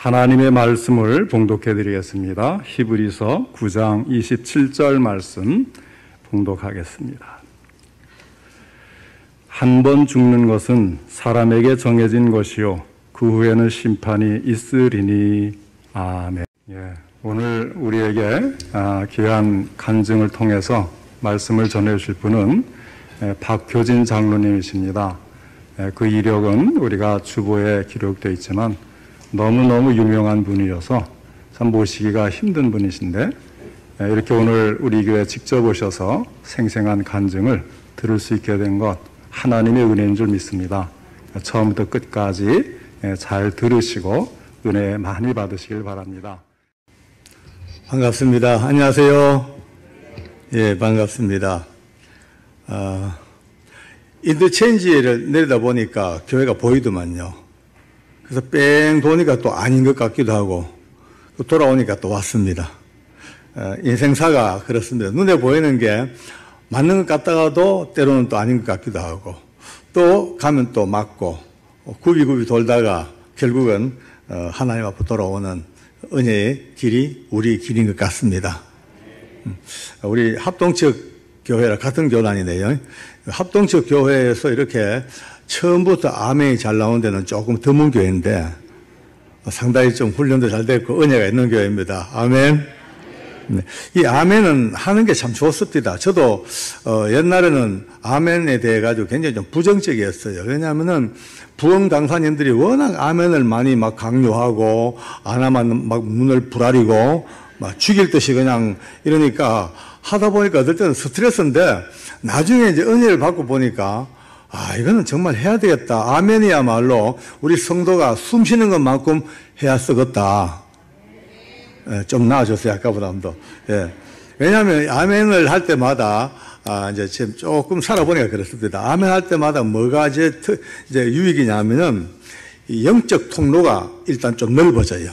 하나님의 말씀을 봉독해 드리겠습니다. 히브리서 9장 27절 말씀 봉독하겠습니다. 한 번 죽는 것은 사람에게 정해진 것이요 그 후에는 심판이 있으리니. 아멘. 오늘 우리에게 귀한 간증을 통해서 말씀을 전해주실 분은 박효진 장로님이십니다. 그 이력은 우리가 주보에 기록되어 있지만 너무너무 유명한 분이어서 참 모시기가 힘든 분이신데, 이렇게 오늘 우리 교회에 직접 오셔서 생생한 간증을 들을 수 있게 된 것 하나님의 은혜인 줄 믿습니다. 처음부터 끝까지 잘 들으시고 은혜 많이 받으시길 바랍니다. 반갑습니다. 안녕하세요. 예, 반갑습니다. 인터체인지를 내리다 보니까 교회가 보이더만요. 그래서 뺑 도니까 또 아닌 것 같기도 하고, 또 돌아오니까 또 왔습니다. 인생사가 그렇습니다. 눈에 보이는 게 맞는 것 같다가도 때로는 또 아닌 것 같기도 하고, 또 가면 또 맞고, 굽이굽이 돌다가 결국은 하나님 앞으로 돌아오는 은혜의 길이 우리 길인 것 같습니다. 우리 합동측 교회랑 같은 교단이네요. 합동측 교회에서 이렇게 처음부터 아멘이 잘 나온 데는 조금 드문 교회인데 상당히 좀 훈련도 잘 됐고 은혜가 있는 교회입니다. 아멘. 네. 이 아멘은 하는 게 참 좋습니다. 저도 옛날에는 아멘에 대해 가지고 굉장히 좀 부정적이었어요. 왜냐하면은 부흥 강사님들이 워낙 아멘을 많이 막 강요하고 안 하면 막 문을 부라리고 막 죽일 듯이 그냥 이러니까 하다 보니까 어떨 때는 스트레스인데, 나중에 이제 은혜를 받고 보니까 이거는 정말 해야 되겠다. 아멘이야말로 우리 성도가 숨 쉬는 것만큼 해야 쓰겠다. 좀 나아졌어요, 아까보다도. 예. 왜냐하면 아멘을 할 때마다 이제 지금 조금 살아보니까 그렇습니다. 아멘 할 때마다 뭐가 이제 유익이냐면은 이 영적 통로가 일단 좀 넓어져요.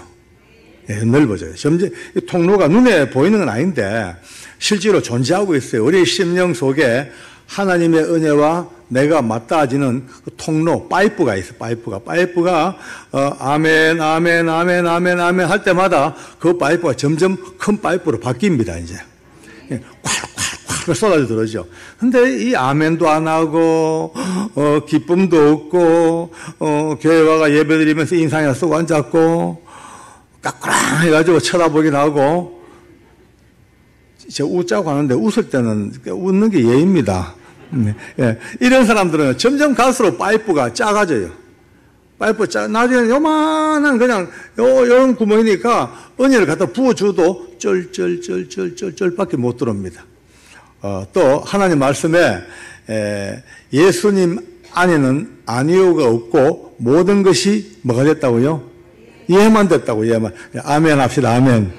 예, 넓어져요. 점점 이 통로가 눈에 보이는 건 아닌데 실제로 존재하고 있어요. 우리 심령 속에 하나님의 은혜와 내가 맞닿아지는 그 통로, 파이프가 있어요. 파이프가 아멘, 아멘, 아멘, 아멘, 아멘 할 때마다 그 파이프가 점점 큰 파이프로 바뀝니다. 이제 콸콸콸 쏟아져 들어오죠. 근데 이 아멘도 안 하고 기쁨도 없고 교회 와가 예배드리면서 인상이나 쓰고 앉았고 까꾸랑 해가지고 쳐다보긴 하고, 제가 웃자고 하는데 웃을 때는 웃는 게 예입니다. 예. 이런 사람들은 점점 갈수록 파이프가 작아져요. 나중에 요만한 그냥 요런 구멍이니까 은혜를 갖다 부어줘도 쩔쩔쩔쩔쩔쩔밖에 못 들어옵니다. 또 하나님 말씀에 예수님 안에는 아니오가 없고 모든 것이 뭐가 됐다고요? 예만 됐다고, 예만. 아멘 합시다, 아멘.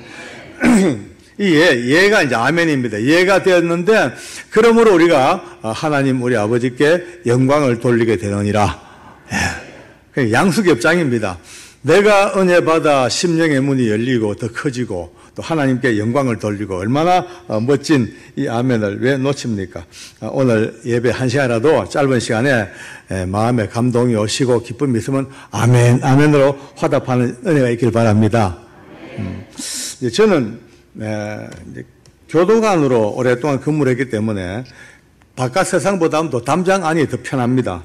이 예가 이제 아멘입니다. 예가 되었는데, 그러므로 우리가 하나님 우리 아버지께 영광을 돌리게 되느니라. 예. 양수겹장입니다. 내가 은혜 받아 심령의 문이 열리고 더 커지고 또 하나님께 영광을 돌리고, 얼마나 멋진 이 아멘을 왜 놓칩니까? 오늘 예배 1시간이라도 짧은 시간에 마음에 감동이 오시고 기쁨이 있으면 아멘, 아멘으로 화답하는 은혜가 있길 바랍니다. 저는 교도관으로 오랫동안 근무를 했기 때문에 바깥 세상보다는 더 담장 안이 더 편합니다.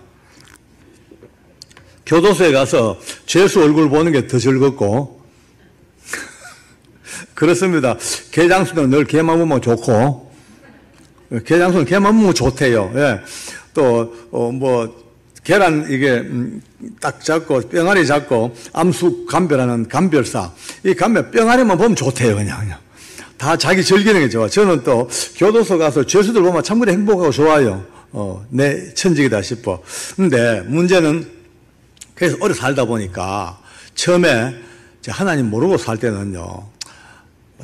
교도소에 가서 죄수 얼굴 보는 게 더 즐겁고 그렇습니다. 개장수는 늘 개만 보면 좋고, 개장수는 개만 보면 좋대요. 예. 또 계란 이게 딱 잡고 뿅아리 잡고 암수 감별하는 감별사, 이 감별 뿅아리만 보면 좋대요. 그냥 다 자기 즐기는 게 좋아. 저는 또 교도소 가서 죄수들 보면 참으로 행복하고 좋아요. 내 천직이다 싶어. 근데 문제는 그래서 오래 살다 보니까 처음에 하나님 모르고 살 때는요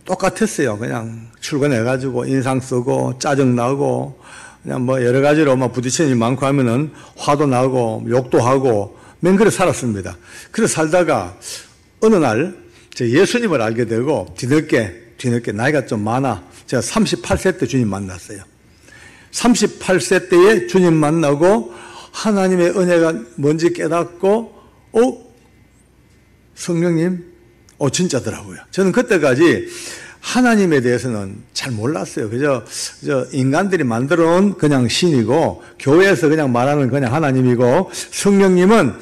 똑같았어요. 그냥 출근해가지고 인상 쓰고 짜증나고 그냥 뭐 여러 가지로 막 부딪히는 일이 많고 하면은 화도 나고 욕도 하고 맹그래 살았습니다. 그래서 살다가 어느 날 예수님을 알게 되고 뒤늦게 나이가 좀 많아. 제가 38세 때 주님 만났어요. 38세 때에 주님 만나고 하나님의 은혜가 뭔지 깨닫고 성령님 진짜더라고요. 저는 그때까지 하나님에 대해서는 잘 몰랐어요. 그저 인간들이 만들어 놓은 그냥 신이고, 교회에서 그냥 말하는 그냥 하나님이고, 성령님은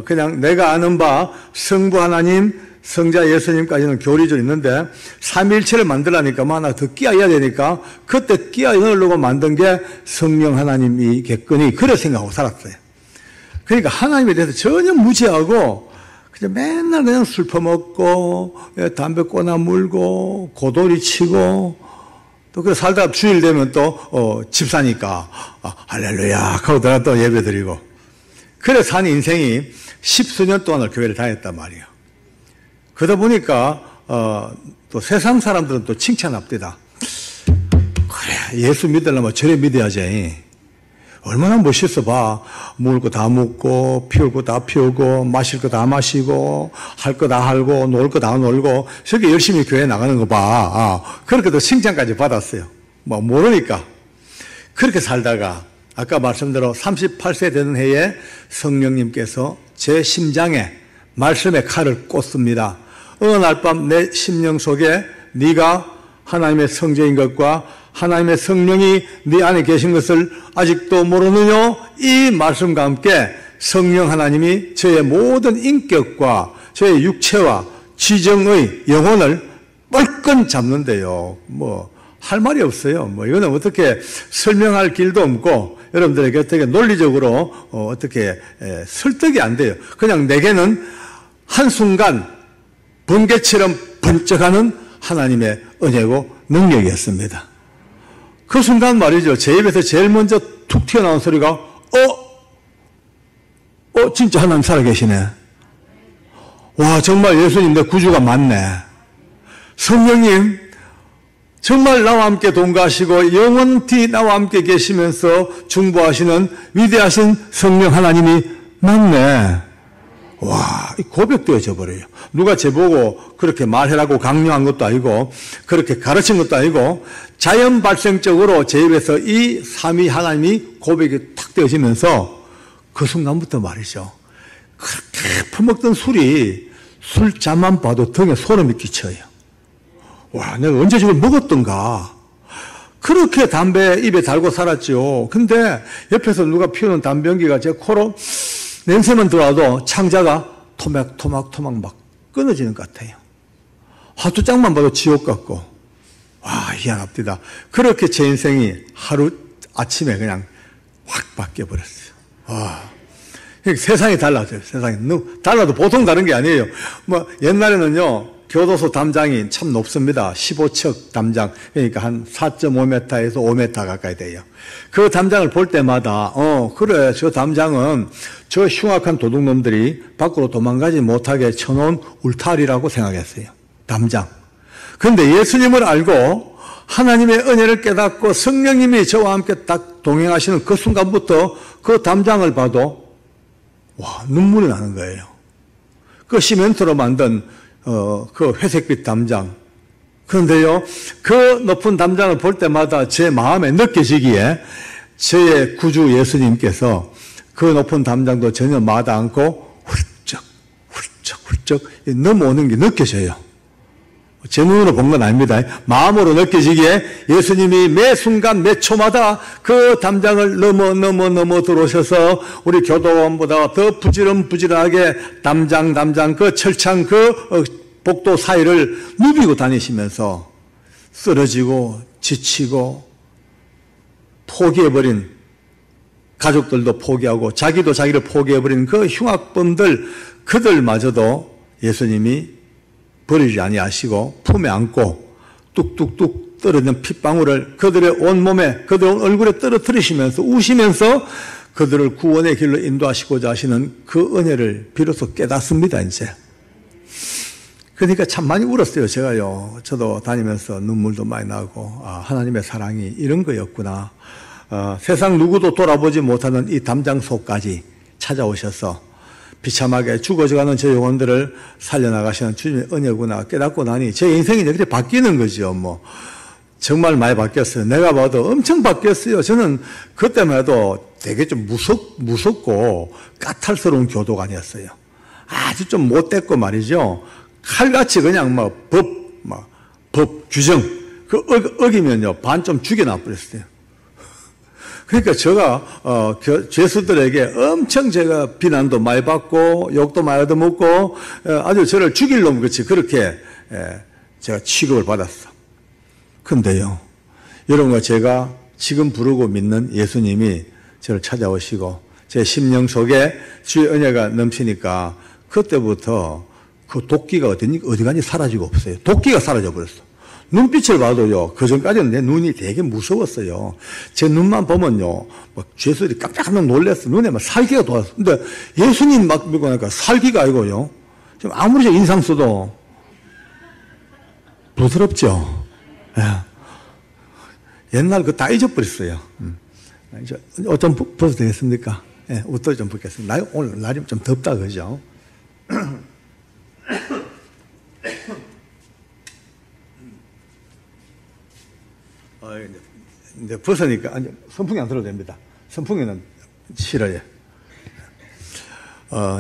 그냥 내가 아는 바 성부 하나님, 성자 예수님까지는 교리적으로 있는데, 삼위일체를 만들라니까 뭐 하나 더 끼워야 되니까 그때 끼워 넣으려고 만든 게 성령 하나님이겠거니, 그래 생각하고 살았어요. 그러니까 하나님에 대해서 전혀 무지하고 그냥 맨날 그냥 술 퍼먹고 담배 꼬나 물고 고돌이 치고, 또 그 살다가 주일 되면 또 집사니까 할렐루야 하고 내가 또 예배 드리고, 그래 산 인생이 10수년 동안을 교회를 다녔단 말이에요. 그러다 보니까 또 세상 사람들은 또 칭찬합니다. 그래, 예수 믿으려면 저래 믿어야지. 얼마나 멋있어 봐. 먹을 거 다 먹고, 피울 거 다 피우고, 마실 거 다 마시고, 할 거 다 하고, 놀 거 다 놀고, 저렇게 열심히 교회 나가는 거 봐. 그렇게도 칭찬까지 받았어요. 뭐 모르니까. 그렇게 살다가 아까 말씀대로 38세 되는 해에 성령님께서 제 심장에 말씀의 칼을 꽂습니다. 어느 날 밤 내 심령 속에 네가 하나님의 성자인 것과 하나님의 성령이 네 안에 계신 것을 아직도 모르느냐? 이 말씀과 함께 성령 하나님이 저의 모든 인격과 저의 육체와 지정의 영혼을 뻘건 잡는데요. 뭐 할 말이 없어요. 뭐 이거는 어떻게 설명할 길도 없고 여러분들에게 어떻게 논리적으로 어떻게 설득이 안 돼요. 그냥 내게는 한순간 번개처럼 번쩍하는 하나님의 은혜고 능력이었습니다. 그 순간 말이죠. 제 입에서 제일 먼저 툭 튀어나온 소리가 진짜 하나님 살아계시네. 와, 정말 예수님 내 구주가 맞네. 성령님 정말 나와 함께 동거하시고 영원히 나와 함께 계시면서 중보하시는 위대하신 성령 하나님이 맞네. 와, 고백되어져 버려요. 누가 저보고 그렇게 말해라고 강요한 것도 아니고 그렇게 가르친 것도 아니고 자연 발생적으로 제 입에서 이 삼위 하나님이 고백이 탁 되어지면서 그 순간부터 말이죠. 그렇게 퍼먹던 술잔만 봐도 등에 소름이 끼쳐요. 와, 내가 언제 저걸 먹었던가. 그렇게 담배 입에 달고 살았죠. 근데 옆에서 누가 피우는 담배 연기가 제 코로 냄새만 들어와도 창자가 토막 막 끊어지는 것 같아요. 하도 짝만 봐도 지옥 같고. 와, 희한합니다. 그렇게 제 인생이 하루 아침에 그냥 확 바뀌어버렸어요. 와. 세상이 달라져요. 세상이. 달라도 보통 다른 게 아니에요. 뭐, 옛날에는요, 교도소 담장이 참 높습니다. 15척 담장. 그러니까 한 4.5m에서 5m 가까이 돼요. 그 담장을 볼 때마다, 그래, 저 담장은 저 흉악한 도둑놈들이 밖으로 도망가지 못하게 쳐놓은 울타리라고 생각했어요. 담장. 그런데 예수님을 알고 하나님의 은혜를 깨닫고 성령님이 저와 함께 딱 동행하시는 그 순간부터 그 담장을 봐도, 와, 눈물이 나는 거예요. 그 시멘트로 만든 그 회색빛 담장. 그런데요, 그 높은 담장을 볼 때마다 제 마음에 느껴지기에 저의 구주 예수님께서 그 높은 담장도 전혀 마다 않고 훌쩍 넘어오는 게 느껴져요. 제 눈으로 본 건 아닙니다. 마음으로 느껴지기에 예수님이 매 순간 매 초마다 그 담장을 넘어 들어오셔서 우리 교도원보다 더 부지런하게 담장 그 철창 그 복도 사이를 누비고 다니시면서 쓰러지고 지치고 포기해버린 가족들도 포기하고 자기도 자기를 포기해버린 그 흉악범들 그들마저도 예수님이 버리지 아니하시고 품에 안고 뚝뚝뚝 떨어지는 핏방울을 그들의 온몸에 그들의 얼굴에 떨어뜨리시면서 우시면서 그들을 구원의 길로 인도하시고자 하시는 그 은혜를 비로소 깨닫습니다. 이제 그러니까 참 많이 울었어요. 제가요. 저도 다니면서 눈물도 많이 나고 하나님의 사랑이 이런 거였구나. 세상 누구도 돌아보지 못하는 이 담장 속까지 찾아오셔서 비참하게 죽어져가는 제 영혼들을 살려나가시는 주님의 은혜구나 깨닫고 나니 제 인생이 이렇게 바뀌는 거죠. 뭐 정말 많이 바뀌었어요. 내가 봐도 엄청 바뀌었어요. 저는 그때만 해도 되게 좀 무섭고 까탈스러운 교도관이었어요. 아주 좀 못됐고 말이죠. 칼같이 그냥 법, 규정, 어기면요, 반 좀 죽여놔 버렸어요. 그러니까 제가, 죄수들에게 엄청 제가 비난도 많이 받고, 욕도 많이 얻어먹고, 아주 저를 죽일 놈 같이 그렇게, 제가 취급을 받았어. 근데요, 여러분과 제가 지금 부르고 믿는 예수님이 저를 찾아오시고, 제 심령 속에 주의 은혜가 넘치니까, 그때부터 그 도끼가 어디 간지 사라지고 없어요. 도끼가 사라져버렸어. 눈빛을 봐도요, 그 전까지는 내 눈이 되게 무서웠어요. 제 눈만 보면요, 죄수들이 깜짝깜짝 놀랐어. 눈에 막 살기가 돋았어. 근데 예수님 막 믿고 나니까 살기가 아니고요, 좀 아무리 인상 써도 부드럽죠. 예. 옛날 그거 다 잊어버렸어요. 이제 옷 좀 벗어도 되겠습니까? 예, 옷도 좀 벗겠습니다. 오늘 날이 좀 덥다, 그죠? 이제 벗으니까, 아니, 선풍기 안 틀어도 됩니다. 선풍기는 싫어요.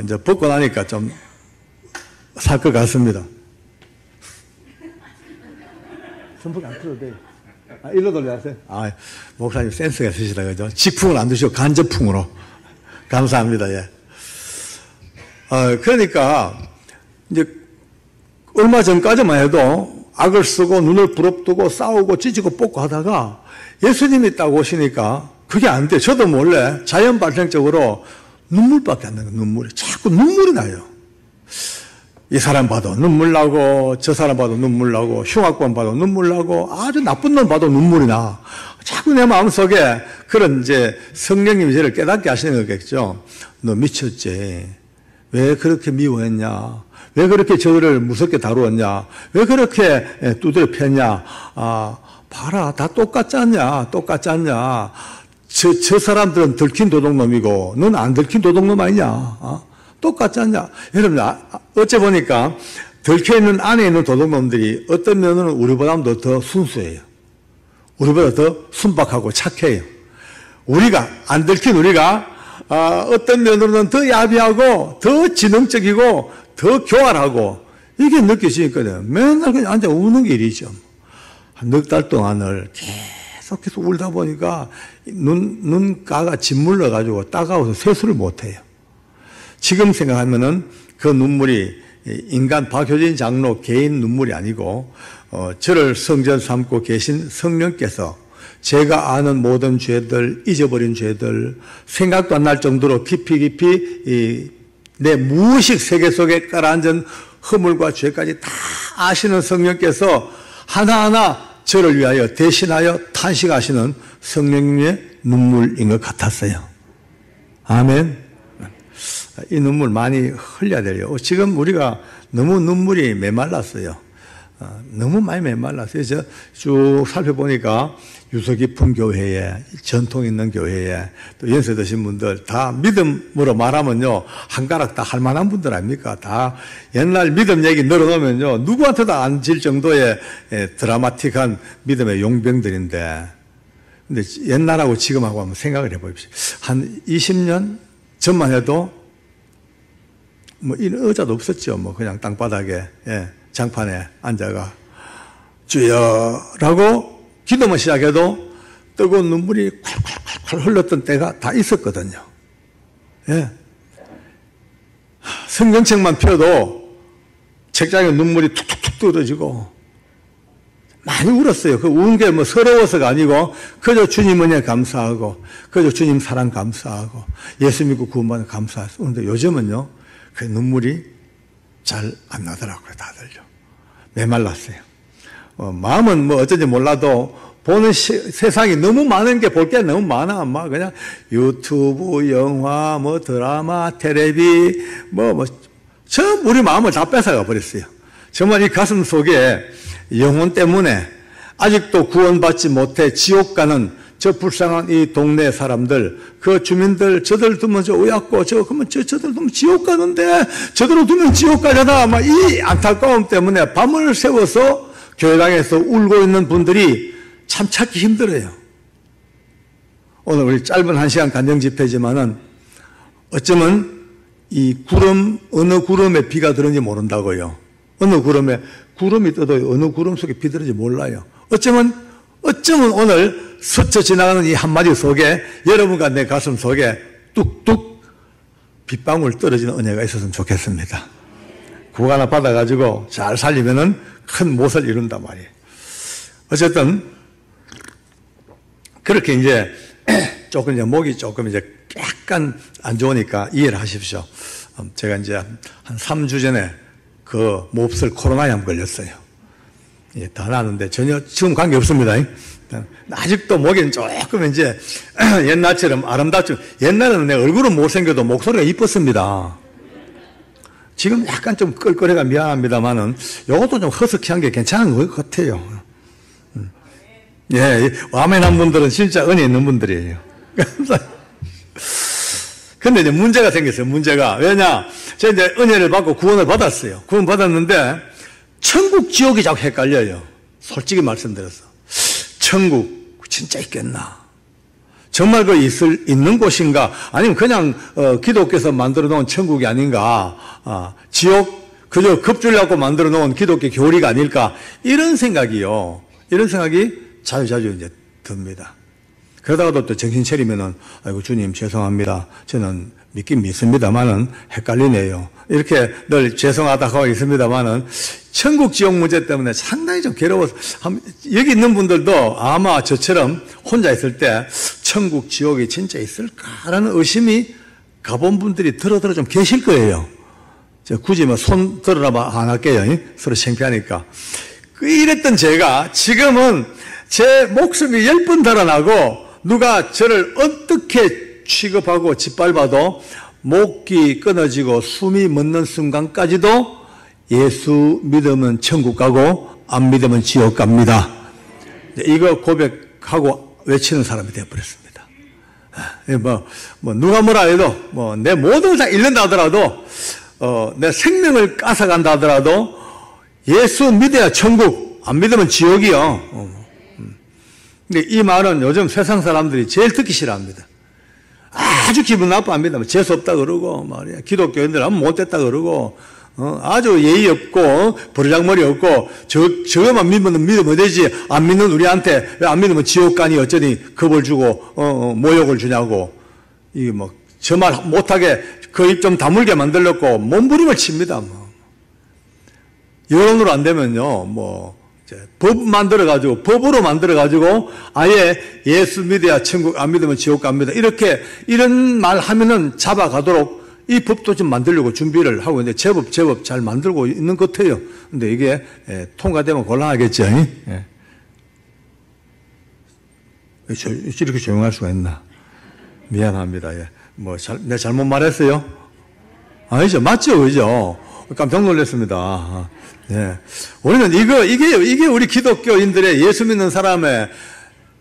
이제 벗고 나니까 좀 살 것 같습니다. 선풍기 안 틀어도 돼요. 일로 돌려주세요. 목사님 센스가 있으시다, 그죠? 직풍을 안 드시고 간접풍으로. 감사합니다, 예. 그러니까, 이제, 얼마 전까지만 해도 악을 쓰고 눈을 부릅뜨고 싸우고 찢고 뽑고 하다가 예수님이 딱 오시니까 그게 안 돼. 저도 몰래 자연 발생적으로 눈물밖에 안 나요. 눈물이. 자꾸 눈물이 나요. 이 사람 봐도 눈물 나고 저 사람 봐도 눈물 나고 흉악범 봐도 눈물 나고 아주 나쁜 놈 봐도 눈물이 나. 자꾸 내 마음속에 그런 이제 성령님이 저를 깨닫게 하시는 거겠죠. 너 미쳤지. 왜 그렇게 미워했냐. 왜 그렇게 저를 무섭게 다루었냐? 왜 그렇게 두드려 팼냐? 봐라, 다 똑같지 않냐? 똑같지 않냐? 저 사람들은 들킨 도둑놈이고, 넌 안 들킨 도둑놈 아니냐? 똑같지 않냐? 여러분, 어째 보니까, 들켜있는 안에 있는 도둑놈들이 어떤 면은 우리보다 더 순수해요. 우리보다 더 순박하고 착해요. 우리가, 안 들킨 우리가, 어떤 면으로는 더 야비하고, 더 지능적이고, 더 교활하고, 이게 느껴지니까요. 맨날 그냥 앉아 우는 게 일이죠. 한 넉 달 동안을 계속해서 울다 보니까 눈가가 짓물러가지고 따가워서 세수를 못해요. 지금 생각하면은 그 눈물이 인간 박효진 장로 개인 눈물이 아니고, 저를 성전 삼고 계신 성령께서 제가 아는 모든 죄들, 잊어버린 죄들, 생각도 안 날 정도로 깊이 내 무의식 세계 속에 깔아앉은 허물과 죄까지 다 아시는 성령께서 하나하나 저를 위하여 대신하여 탄식하시는 성령님의 눈물인 것 같았어요. 아멘. 이 눈물 많이 흘려야 돼요. 지금 우리가 너무 눈물이 메말랐어요. 너무 많이 메말랐어요. 저 쭉 살펴보니까 유서 깊은 교회에, 전통 있는 교회에, 또 연세 드신 분들 다 믿음으로 말하면요, 한 가락 다 할 만한 분들 아닙니까? 다 옛날 믿음 얘기 늘어놓으면요, 누구한테도 안 질 정도의 드라마틱한 믿음의 용병들인데, 근데 옛날하고 지금하고 한번 생각을 해보십시오. 한 20년 전만 해도 뭐 이런 의자도 없었죠. 뭐 그냥 땅바닥에, 장판에 앉아가 주여라고 기도만 시작해도 뜨거운 눈물이 콸콸콸콸 흘렀던 때가 다 있었거든요. 예. 성경책만 펴도 책장에 눈물이 툭툭툭 떨어지고 많이 울었어요. 그 우는 게 뭐 서러워서가 아니고 그저 주님 은혜 감사하고 그저 주님 사랑 감사하고 예수 믿고 구원받는 감사하고. 그런데 요즘은요, 그 눈물이 잘 안 나더라고요. 다들요. 메말랐어요. 마음은 뭐 어쩐지 몰라도 보는 세상이 너무 많은 게 볼 게 너무 많아. 막 그냥 유튜브, 영화, 뭐 드라마, 텔레비, 전부 우리 마음을 다 뺏어가 버렸어요. 정말 이 가슴 속에 영혼 때문에 아직도 구원받지 못해 지옥 가는 저 불쌍한 이 동네 사람들, 그 주민들, 저들 두면 저 의약고, 저들 두면 지옥 가는데, 저들 두면 지옥 가잖아. 막 이 안타까움 때문에 밤을 새워서 교회당에서 울고 있는 분들이 참 찾기 힘들어요. 오늘 우리 짧은 1시간 간증 집회지만은 어쩌면 이 구름, 어느 구름에 비가 들었는지 모른다고요. 어느 구름에 구름이 떠도 어느 구름 속에 비들어지 몰라요. 어쩌면 오늘 스쳐 지나가는 이 한마디 속에 여러분과 내 가슴 속에 뚝뚝 빗방울 떨어지는 은혜가 있었으면 좋겠습니다. 구원 하나 받아가지고 잘 살리면은 큰 못을 이룬단 말이에요. 어쨌든 그렇게 이제 조금 이제 목이 조금 이제 약간 안 좋으니까 이해를 하십시오. 제가 이제 한 3주 전에 그 몹쓸 코로나에 한번 걸렸어요. 예, 다 나았는데 전혀 지금 관계 없습니다. 아직도 목에는 조금 이제 옛날처럼 아름답죠. 옛날에는 내 얼굴은 못생겨도 목소리가 이뻤습니다. 지금 약간 좀 끌끌해가 미안합니다만은 이것도 좀 허스키한 게 괜찮은 것 같아요. 예, 아멘한 분들은 진짜 은혜 있는 분들이에요. 근데 이제 문제가 생겼어요. 문제가. 왜냐? 제가 이제 은혜를 받고 구원을 받았어요. 구원 받았는데 천국 지옥이 자꾸 헷갈려요. 솔직히 말씀드렸어. 천국 진짜 있겠나? 정말 그 있는 곳인가? 아니면 그냥 기독교에서 만들어 놓은 천국이 아닌가? 지옥 그저 급줄려고 만들어 놓은 기독교 교리가 아닐까? 이런 생각이요. 이런 생각이 자주 이제 듭니다. 그러다가도 또 정신 차리면은, 아이고, 주님, 죄송합니다. 저는 믿긴 믿습니다만은 헷갈리네요. 이렇게 늘 죄송하다고 하고 있습니다만은, 천국 지옥 문제 때문에 상당히 좀 괴로워서, 여기 있는 분들도 아마 저처럼 혼자 있을 때, 천국 지옥이 진짜 있을까라는 의심이 가본 분들이 들어 좀 계실 거예요. 굳이 뭐 손 들어라 안 할게요. 서로 창피하니까. 이랬던 제가 지금은 제 목숨이 10번 달아나고, 누가 저를 어떻게 취급하고 짓밟아도 목이 끊어지고 숨이 멎는 순간까지도 예수 믿으면 천국 가고 안 믿으면 지옥 갑니다. 이거 고백하고 외치는 사람이 되어버렸습니다. 누가 뭐라 해도 내 모든 다 잃는다 하더라도 내 생명을 앗아간다 하더라도 예수 믿어야 천국, 안 믿으면 지옥이요. 근데 이 말은 요즘 세상 사람들이 제일 듣기 싫어합니다. 아주 기분 나빠합니다. 재수 없다 그러고 말이야. 기독교인들 하면 못됐다 그러고 아주 예의 없고 버르장머리 없고 저거만 믿으면 되지. 안 믿는 우리한테 왜 안 믿으면 지옥 가니 어쩌니 겁을 주고 모욕을 주냐고. 이게 저 말 못하게 그 입 좀 다물게 만들렸고 몸부림을 칩니다. 여론으로 안 되면요 법으로 만들어가지고 아예 예수 믿어야 천국, 안 믿으면 지옥 갑니다. 이런 말 하면은 잡아가도록 이 법도 좀 만들려고 준비를 하고 있는데 제법 잘 만들고 있는 것 같아요. 근데 이게 통과되면 곤란하겠죠. 예. 이렇게 조용할 수가 있나? 미안합니다. 예. 내가 잘못 말했어요? 아니죠. 맞죠? 그죠? 깜짝 놀랐습니다. 네. 우리는 이게 우리 기독교인들의 예수 믿는 사람의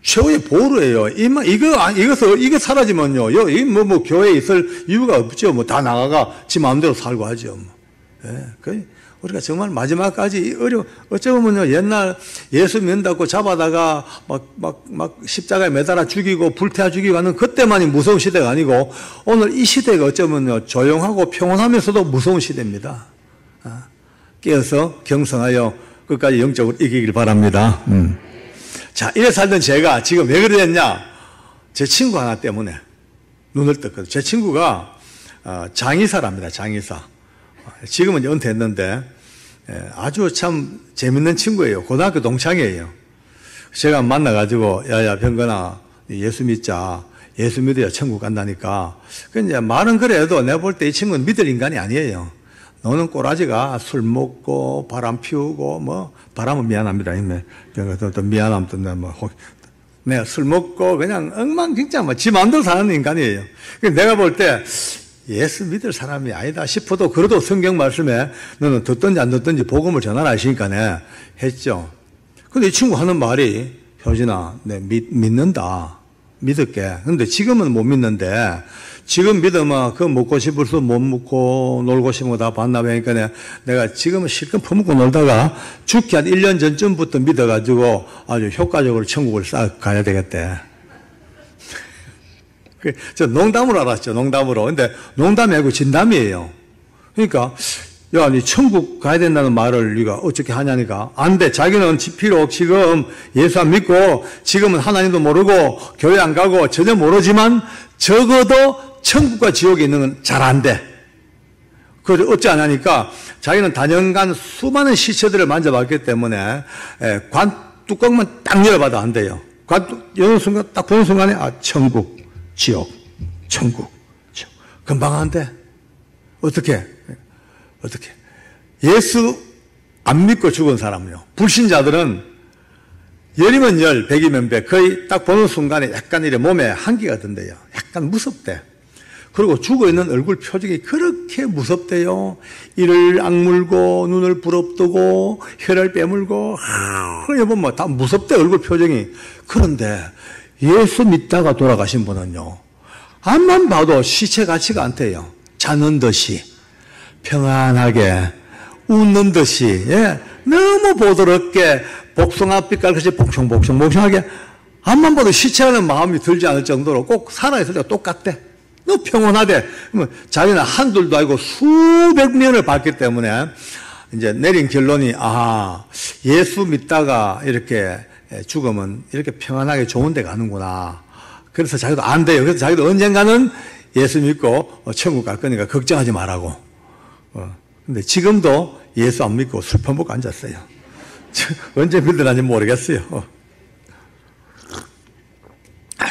최후의 보루예요. 이거 사라지면요. 교회에 있을 이유가 없죠. 다 나가가 지 마음대로 살고 하죠. 네. 우리가 정말 마지막까지 어쩌면요. 옛날 예수 믿는다고 잡아다가 막 십자가에 매달아 죽이고 불태워 죽이고 하는 그때만이 무서운 시대가 아니고 오늘 이 시대가 어쩌면요. 조용하고 평온하면서도 무서운 시대입니다. 깨어서 경성하여 끝까지 영적으로 이기길 바랍니다. 자, 이래 살던 제가 지금 왜 그랬냐? 제 친구 하나 때문에 눈을 떴거든요. 제 친구가 장의사랍니다. 장의사. 지금은 은퇴했는데 아주 참 재밌는 친구예요. 고등학교 동창이에요. 제가 만나가지고 야야 병건아 예수 믿자. 예수 믿어야 천국 간다니까. 근데 말은 그래도 내가 볼 때 이 친구는 믿을 인간이 아니에요. 너는 꼬라지가 술 먹고 바람 피우고 바람은 미안합니다. 또 미안함 또 내가 술 먹고 그냥 엉망진창 지 마음대로 사는 인간이에요. 내가 볼 때 예수 믿을 사람이 아니다 싶어도 그래도 성경 말씀에 너는 듣든지 안 듣든지 복음을 전하라 하시니까 했죠. 근데 이 친구 하는 말이 효진아 내 믿는다. 믿을게. 근데 지금은 못 믿는데 지금 믿으면 그 먹고 싶을 수 못 먹고 놀고 싶은 거 다 반납하니까 내가 지금은 실컷 퍼먹고 놀다가 죽기 한 1년 전쯤부터 믿어가지고 아주 효과적으로 천국을 싹 가야 되겠대. 저 농담으로 알았죠. 농담으로. 근데 농담이 아니고 진담이에요. 그러니까 야, 니 천국 가야 된다는 말을 네가 어떻게 하냐니까. 안 돼. 자기는 비록 지금 예수 안 믿고 지금은 하나님도 모르고 교회 안 가고 전혀 모르지만 적어도 천국과 지옥에 있는 건 잘 안 돼. 그걸 어찌 안 하니까 자기는 단연간 수많은 시체들을 만져봤기 때문에 관 뚜껑만 딱 열어봐도 안 돼요. 관 여는 순간 딱 보는 순간에 천국, 지옥, 천국, 지옥. 금방 안 돼. 어떻게? 예수 안 믿고 죽은 사람은요. 불신자들은 열이면 열, 백이면 백. 거의 딱 보는 순간에 약간 이래 몸에 한기가 든대요. 약간 무섭대. 그리고 죽어있는 얼굴 표정이 그렇게 무섭대요. 이를 악물고 눈을 부릅뜨고 혀를 빼물고 여러분 뭐 다 무섭대 얼굴 표정이. 그런데 예수 믿다가 돌아가신 분은요. 앞만 봐도 시체 같지가 않대요. 자는 듯이 평안하게 웃는 듯이 너무 보드럽게 복숭아빛 깔같이 복숭복숭하게 앞만 봐도 시체라는 마음이 들지 않을 정도로 꼭 살아있을 때가 똑같대. 너무 평온하대. 자기는 한둘도 아니고 수백 년을 봤기 때문에 이제 내린 결론이 예수 믿다가 이렇게 죽으면 이렇게 평안하게 좋은 데 가는구나. 그래서 자기도 안 돼요. 그래서 자기도 언젠가는 예수 믿고 천국 갈 거니까 걱정하지 말라고. 근데 지금도 예수 안 믿고 술 퍼먹고 앉았어요. 언제 믿으라는지 모르겠어요.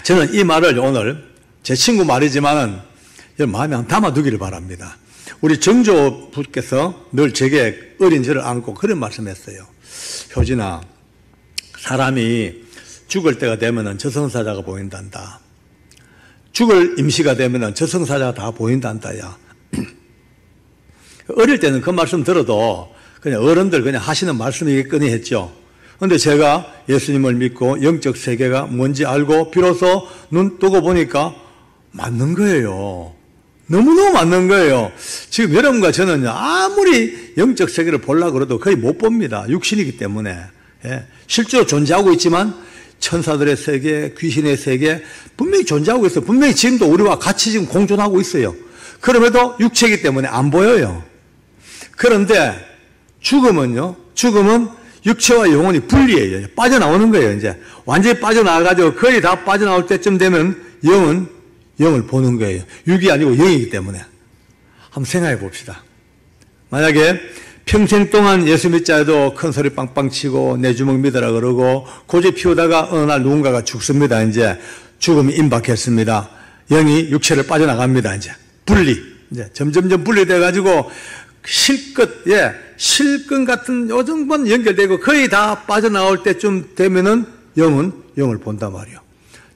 저는 이 말을 오늘 제 친구 말이지만은 마음에 한 담아두기를 바랍니다. 우리 정조부께서 늘 제게 어린 저를 안고 그런 말씀했어요. 효진아, 사람이 죽을 때가 되면은 저승사자가 보인단다. 죽을 임시가 되면은 저승사자가 다 보인단다야. 어릴 때는 그 말씀 들어도 그냥 어른들 그냥 하시는 말씀이겠거니 했죠. 그런데 제가 예수님을 믿고 영적 세계가 뭔지 알고 비로소 눈 뜨고 보니까 맞는 거예요. 너무너무 맞는 거예요. 지금 여러분과 저는 아무리 영적 세계를 보려고 그래도 거의 못 봅니다. 육신이기 때문에. 실제로 존재하고 있지만 천사들의 세계, 귀신의 세계 분명히 존재하고 있어요. 분명히 지금도 우리와 같이 지금 공존하고 있어요. 그럼에도 육체이기 때문에 안 보여요. 그런데 죽음은요, 죽음은 육체와 영혼이 분리해요. 빠져나오는 거예요, 이제. 완전히 빠져나와가지고 거의 다 빠져나올 때쯤 되면 영을 보는 거예요. 육이 아니고 영이기 때문에. 한번 생각해 봅시다. 만약에 평생 동안 예수 믿자 해도 큰 소리 빵빵 치고 내 주먹 믿으라 그러고 고집 피우다가 어느 날 누군가가 죽습니다. 이제 죽음이 임박했습니다. 영이 육체를 빠져나갑니다. 이제 분리. 이제 점점점 분리돼가지고 실끝 같은 요 정도만 연결되고 거의 다 빠져나올 때쯤 되면은 영을 본단 말이에요.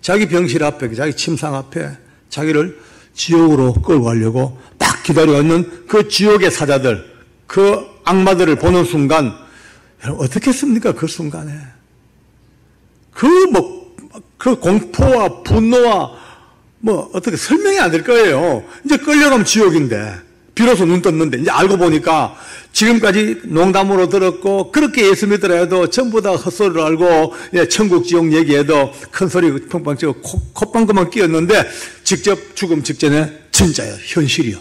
자기 병실 앞에, 자기 침상 앞에 자기를 지옥으로 끌고 가려고 딱 기다려 있는 그 지옥의 사자들, 그 악마들을 보는 순간, 어떻게 했습니까? 그 순간에. 그 공포와 분노와 어떻게 설명이 안 될 거예요. 이제 끌려가면 지옥인데. 비로소 눈 떴는데, 이제 알고 보니까 지금까지 농담으로 들었고, 그렇게 예수 믿으라 해도 전부 다 헛소리를 알고, 천국, 지옥 얘기해도 큰 소리 펑펑 치고 콧방구만 끼었는데, 직접 죽음 직전에 진짜예요. 현실이요.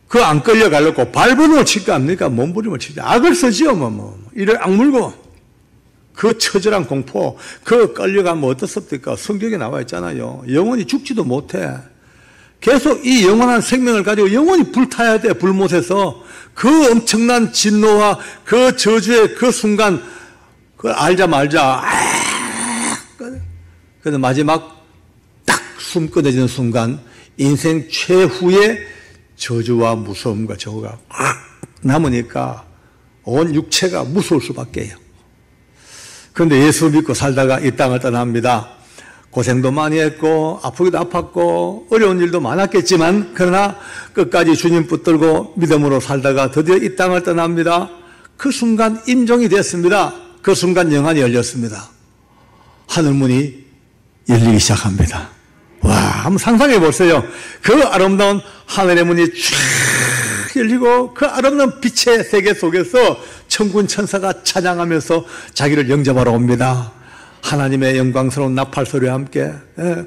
그 안 끌려가려고 발버둥을 칠 거 아닙니까? 몸부림을 치죠. 악을 쓰지요, 이를 악물고. 그 처절한 공포, 그 끌려가면 어떻습니까? 성경에 나와 있잖아요. 영원히 죽지도 못해. 계속 이 영원한 생명을 가지고 영원히 불타야 돼, 불못에서. 그 엄청난 진노와 그 저주의 그 순간, 그걸 알자 말자. 그래서 마지막 딱 숨 끊어지는 순간, 인생 최후의 저주와 무서움과 저거가 남으니까 온 육체가 무서울 수밖에 해요. 그런데 예수 믿고 살다가 이 땅을 떠납니다. 고생도 많이 했고 아프기도 아팠고 어려운 일도 많았겠지만 그러나 끝까지 주님 붙들고 믿음으로 살다가 드디어 이 땅을 떠납니다. 그 순간 임종이 됐습니다. 그 순간 영안이 열렸습니다. 하늘문이 열리기 시작합니다. 와, 한번 상상해 보세요. 그 아름다운 하늘의 문이 쫙 열리고 그 아름다운 빛의 세계 속에서 천군 천사가 찬양하면서 자기를 영접하러 옵니다. 하나님의 영광스러운 나팔 소리와 함께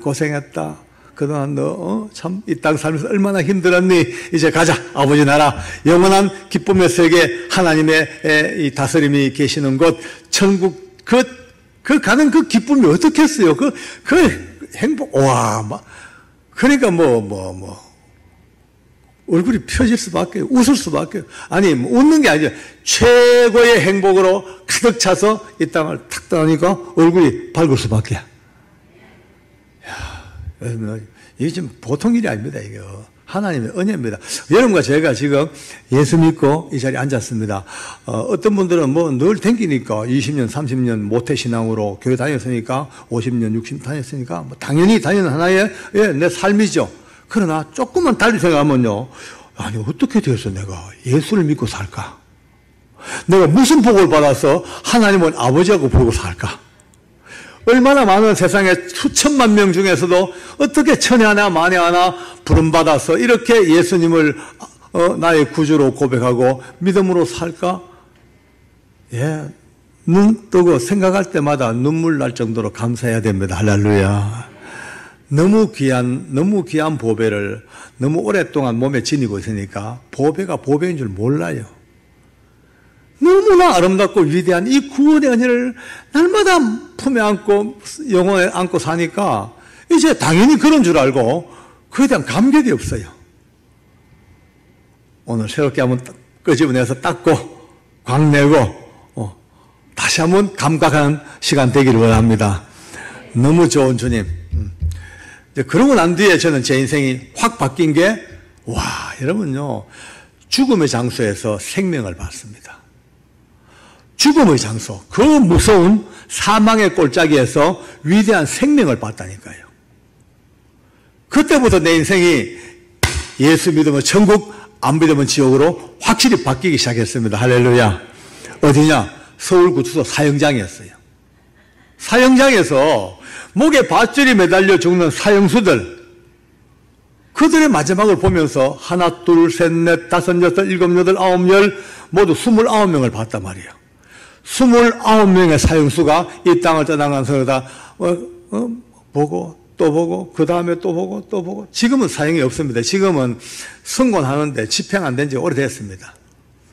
고생했다. 그동안 너 참 이 땅 살면서 얼마나 힘들었니? 이제 가자. 아버지 나라 영원한 기쁨의 세계 하나님의 이 다스림이 계시는 곳 천국 그 가는 그 기쁨이 어떻겠어요? 그 행복 와 막 그러니까 얼굴이 펴질 수밖에 웃을 수밖에 아니 웃는 게 아니죠. 최고의 행복으로 가득 차서 이 땅을 탁 떠나니까 얼굴이 밝을 수밖에. 이게 지금 보통 일이 아닙니다. 이거 하나님의 은혜입니다. 여러분과 제가 지금 예수 믿고 이 자리에 앉았습니다. 어떤 분들은 늘 댕기니까 20년, 30년 모태신앙으로 교회 다녔으니까 50년, 60년 다녔으니까 당연히 다니는 하나의 내 삶이죠. 그러나 조금만 달리 생각하면요. 아니 어떻게 되어서 내가 예수를 믿고 살까? 내가 무슨 복을 받아서 하나님을 아버지하고 부르고 살까? 얼마나 많은 세상에 수천만 명 중에서도 어떻게 천에 하나 만에 하나 부름받아서 이렇게 예수님을 나의 구주로 고백하고 믿음으로 살까? 예, 눈 뜨고 생각할 때마다 눈물 날 정도로 감사해야 됩니다. 할렐루야. 너무 귀한 보배를 너무 오랫동안 몸에 지니고 있으니까 보배가 보배인 줄 몰라요. 너무나 아름답고 위대한 이 구원의 은혜를 날마다 품에 안고 영혼에 안고 사니까 이제 당연히 그런 줄 알고 그에 대한 감격이 없어요. 오늘 새롭게 한번 끄집어내서 닦고 광내고 다시 한번 감각하는 시간 되기를 원합니다. 너무 좋은 주님. 그러고 난 뒤에 저는 제 인생이 확 바뀐 게 여러분요 죽음의 장소에서 생명을 받습니다. 죽음의 장소, 그 무서운 사망의 골짜기에서 위대한 생명을 받다니까요. 그때부터 내 인생이 예수 믿으면 천국, 안 믿으면 지옥으로 확실히 바뀌기 시작했습니다. 할렐루야. 어디냐? 서울구치소 사형장이었어요. 사형장에서 목에 밧줄이 매달려 죽는 사형수들, 그들의 마지막을 보면서 하나, 둘, 셋, 넷, 다섯, 여섯, 일곱, 여덟, 아홉, 열 모두 29명을 봤단 말이에요. 29명의 사형수가 이 땅을 떠나간 서다 보고 또 보고 그 다음에 또 보고 또 보고. 지금은 사형이 없습니다. 지금은 선고하는데 집행 안 된 지 오래됐습니다.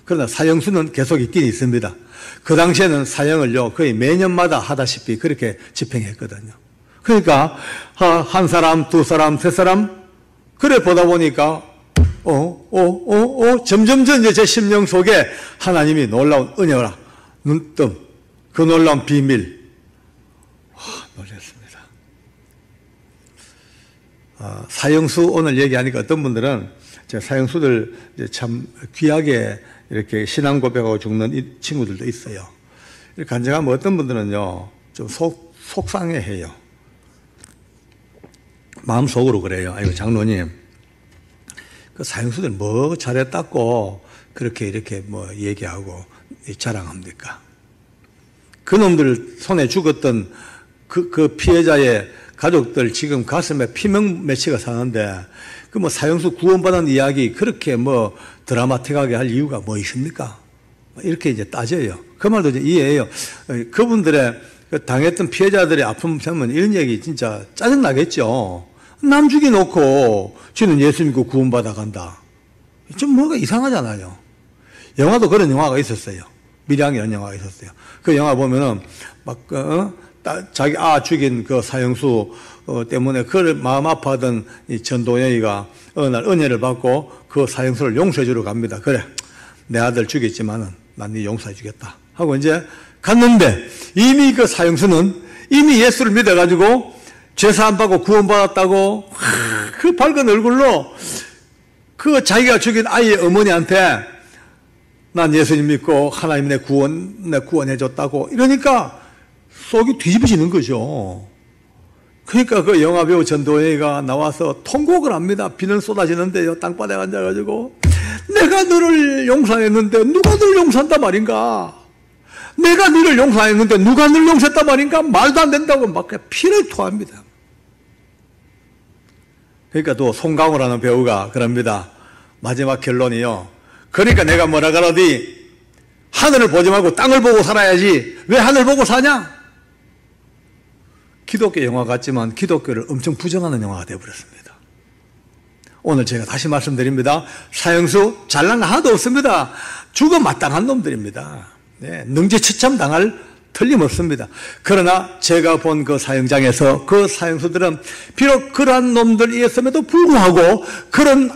그러나 사형수는 계속 있긴 있습니다. 그 당시에는 사형을요 거의 매년마다 하다시피 그렇게 집행했거든요. 그러니까 한 사람, 두 사람, 세 사람 그래 보다 보니까 점점점 이제 제 심령 속에 하나님이 놀라운 은혜라 눈뜸, 그 놀라운 비밀. 놀랐습니다. 사형수 오늘 얘기하니까 어떤 분들은 사형수들 참 귀하게 이렇게 신앙 고백하고 죽는 이 친구들도 있어요. 이렇게 간증하면 어떤 분들은요, 좀 속상해해요. 마음속으로 그래요. 아이고, 장로님, 그 사형수들 뭐 잘했다고 그렇게 이렇게 얘기하고 자랑합니까? 그놈들 손에 죽었던 그 피해자의 가족들 지금 가슴에 피명매치가 사는데 그 사형수 구원받은 이야기 그렇게 드라마틱하게 할 이유가 뭐 있습니까? 이렇게 이제 따져요. 그 말도 이제 이해해요. 그분들의 당했던 피해자들의 아픔 보면 이런 얘기 진짜 짜증나겠죠. 남 죽여놓고 쟤는 예수 믿고 구원받아 간다. 좀 뭐가 이상하잖아요. 영화도 그런 영화가 있었어요. 밀양이라는 영화가 있었어요. 그 영화 보면은 자기 죽인 그 사형수 때문에 그를 마음 아파하던 이 전도연이가 어느 날 은혜를 받고 그 사형수를 용서해 주러 갑니다. 그래, 내 아들 죽였지만은 난 네 용서해 주겠다 하고 이제 갔는데 이미 그 사형수는 이미 예수를 믿어가지고 죄사함 받고 구원받았다고 그 밝은 얼굴로 그 자기가 죽인 아이의 어머니한테 난 예수님 믿고 하나님 내 구원해줬다고 이러니까 속이 뒤집어지는 거죠. 그러니까 그 영화배우 전도연이가 나와서 통곡을 합니다. 비는 쏟아지는데요. 땅바닥에 앉아가지고 내가 너를 용서했는데 누가 너를 용서한단 말인가? 내가 너를 용서했는데 누가 너를 용서했단 말인가? 말도 안 된다고 막 피를 토합니다. 그러니까 또 송강호라는 배우가 그럽니다. 마지막 결론이요. 그러니까 내가 뭐라 그러디? 하늘을 보지 말고 땅을 보고 살아야지. 왜 하늘 보고 사냐? 기독교 영화 같지만 기독교를 엄청 부정하는 영화가 되어버렸습니다. 오늘 제가 다시 말씀드립니다. 사형수 잘난 하나도 없습니다. 죽어 마땅한 놈들입니다. 네, 능지처참 당할 틀림없습니다. 그러나 제가 본 그 사형장에서 그 사형수들은 비록 그러한 놈들이었음에도 불구하고 그런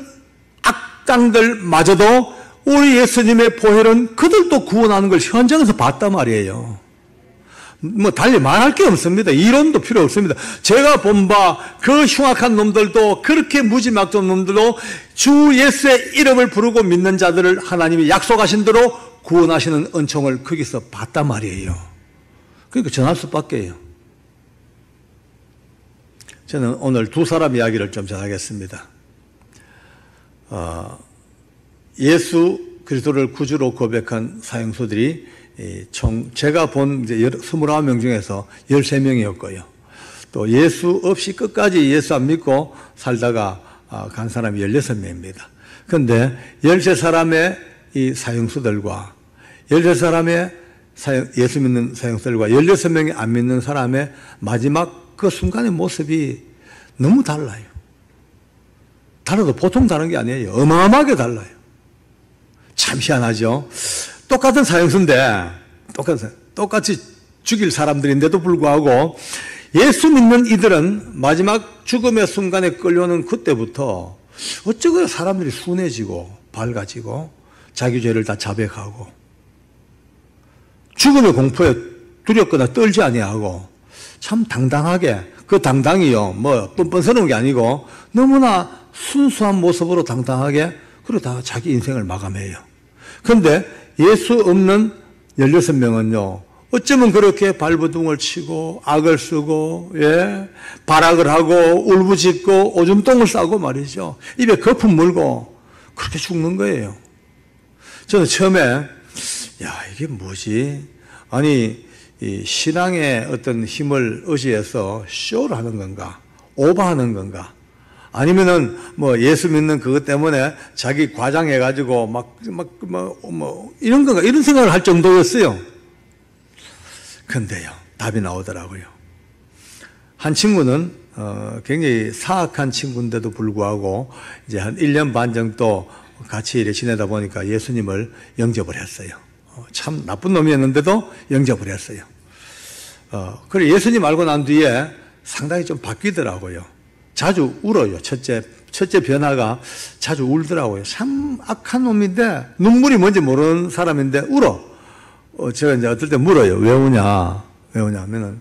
악당들마저도 우리 예수님의 보혈은 그들도 구원하는 걸 현장에서 봤단 말이에요. 뭐 달리 말할 게 없습니다. 이론도 필요 없습니다. 제가 본 바 그 흉악한 놈들도 그렇게 무지막지한 놈들도 주 예수의 이름을 부르고 믿는 자들을 하나님이 약속하신 대로 구원하시는 은총을 거기서 봤단 말이에요. 그러니까 전할 수밖에요. 저는 오늘 두 사람 이야기를 좀 전하겠습니다. 예수 그리스도를 구주로 고백한 사형수들이 총 제가 본 이제 29명 중에서 13명이었고요. 또 예수 없이 끝까지 예수 안 믿고 살다가 간 사람이 16명입니다. 그런데 13사람의 이 사형수들과 13사람의 예수 믿는 사형수들과 16명이 안 믿는 사람의 마지막 그 순간의 모습이 너무 달라요. 달라도 보통 다른 게 아니에요. 어마어마하게 달라요. 참 희한하죠. 똑같은 사형수인데 똑같이 죽일 사람들인데도 불구하고 예수 믿는 이들은 마지막 죽음의 순간에 끌려오는 그때부터 어쩌고 사람들이 순해지고 밝아지고 자기 죄를 다 자백하고 죽음의 공포에 두렵거나 떨지 아니하고 참 당당하게 그 당당이요 뭐 뻔뻔스러운 게 아니고 너무나 순수한 모습으로 당당하게 그리고 다 자기 인생을 마감해요. 그런데 예수 없는 16명은요 어쩌면 그렇게 발버둥을 치고 악을 쓰고 발악을 하고 울부짖고 오줌똥을 싸고 말이죠. 입에 거품 물고 그렇게 죽는 거예요. 저는 처음에 이게 뭐지? 아니 이 신앙의 어떤 힘을 의지해서 쇼를 하는 건가? 오버하는 건가? 아니면은 뭐 예수 믿는 그것 때문에 자기 과장해가지고 뭐 이런 건가? 이런 생각을 할 정도였어요. 근데요, 답이 나오더라고요. 한 친구는 굉장히 사악한 친구인데도 불구하고 이제 한 1년 반 정도 같이 이렇게 지내다 보니까 예수님을 영접을 했어요. 참 나쁜 놈이었는데도 영접을 했어요. 그리고 예수님 알고 난 뒤에 상당히 좀 바뀌더라고요. 자주 울어요. 첫째 변화가 자주 울더라고요. 참 악한 놈인데 눈물이 뭔지 모르는 사람인데 울어. 제가 이제 어떨 때 물어요. 왜 우냐? 왜 우냐 하면은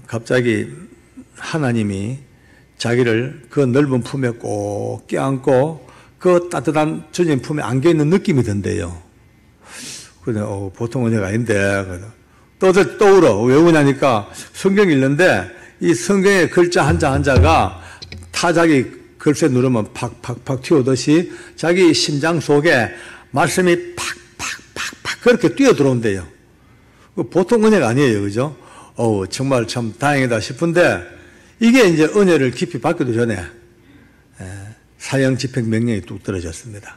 갑자기 하나님이 자기를 그 넓은 품에 꼭 껴안고 그 따뜻한 주님 품에 안겨 있는 느낌이 든대요. 근데 보통 은혜가 아닌데 또 울어. 왜 우냐니까 성경 읽는데 이 성경의 글자 한자가 타자기 글쎄 누르면 팍팍팍 튀어오듯이 자기 심장 속에 말씀이 팍팍팍팍 그렇게 뛰어 들어온대요. 보통 은혜가 아니에요. 그죠? 정말 참 다행이다 싶은데 이게 이제 은혜를 깊이 받기도 전에 사형 집행 명령이 뚝 떨어졌습니다.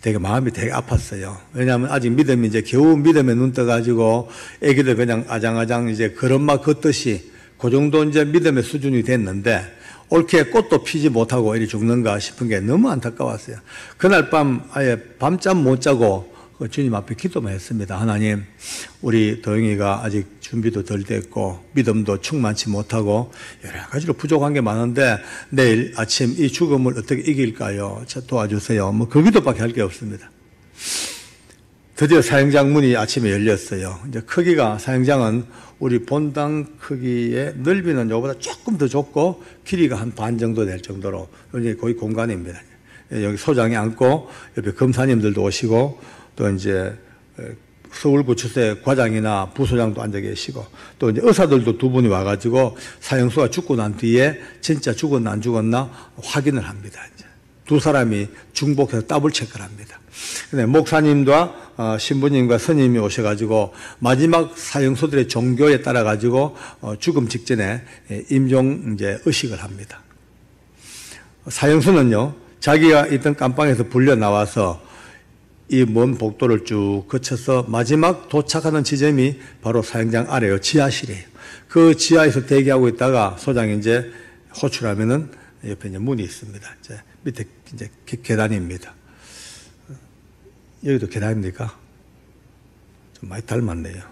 되게 마음이 되게 아팠어요. 왜냐하면 아직 믿음이 이제 겨우 믿음에 눈 떠가지고 애기들 그냥 아장아장 이제 걸음마 걷듯이 그 정도 이제 믿음의 수준이 됐는데 옳게 꽃도 피지 못하고 이리 죽는가 싶은 게 너무 안타까웠어요. 그날 밤 아예 밤잠 못 자고 주님 앞에 기도만 했습니다. 하나님, 우리 도영이가 아직 준비도 덜 됐고 믿음도 충만치 못하고 여러 가지로 부족한 게 많은데 내일 아침 이 죽음을 어떻게 이길까요? 도와주세요. 뭐 그 기도밖에 할 게 없습니다. 드디어 사형장 문이 아침에 열렸어요. 이제 크기가 사형장은 우리 본당 크기의 넓이는 이거보다 조금 더 좁고 길이가 한 반 정도 될 정도로 여기 거의 공간입니다. 여기 소장이 앉고 옆에 검사님들도 오시고 또 이제 서울구치소의 과장이나 부소장도 앉아 계시고 또 이제 의사들도 두 분이 와가지고 사형수가 죽고 난 뒤에 진짜 죽었나 안 죽었나 확인을 합니다. 이제 두 사람이 중복해서 더블 체크를 합니다. 근데 목사님과 신부님과 스님이 오셔가지고 마지막 사형수들의 종교에 따라가지고 죽음 직전에 임종 이제 의식을 합니다. 사형수는요 자기가 있던 깜방에서 불려 나와서 이 먼 복도를 쭉 거쳐서 마지막 도착하는 지점이 바로 사형장 아래요. 지하실이에요. 그 지하에서 대기하고 있다가 소장이 이제 호출하면은 옆에 이제 문이 있습니다. 이제 밑에 이제 계단입니다. 여기도 계단입니까? 좀 많이 닮았네요.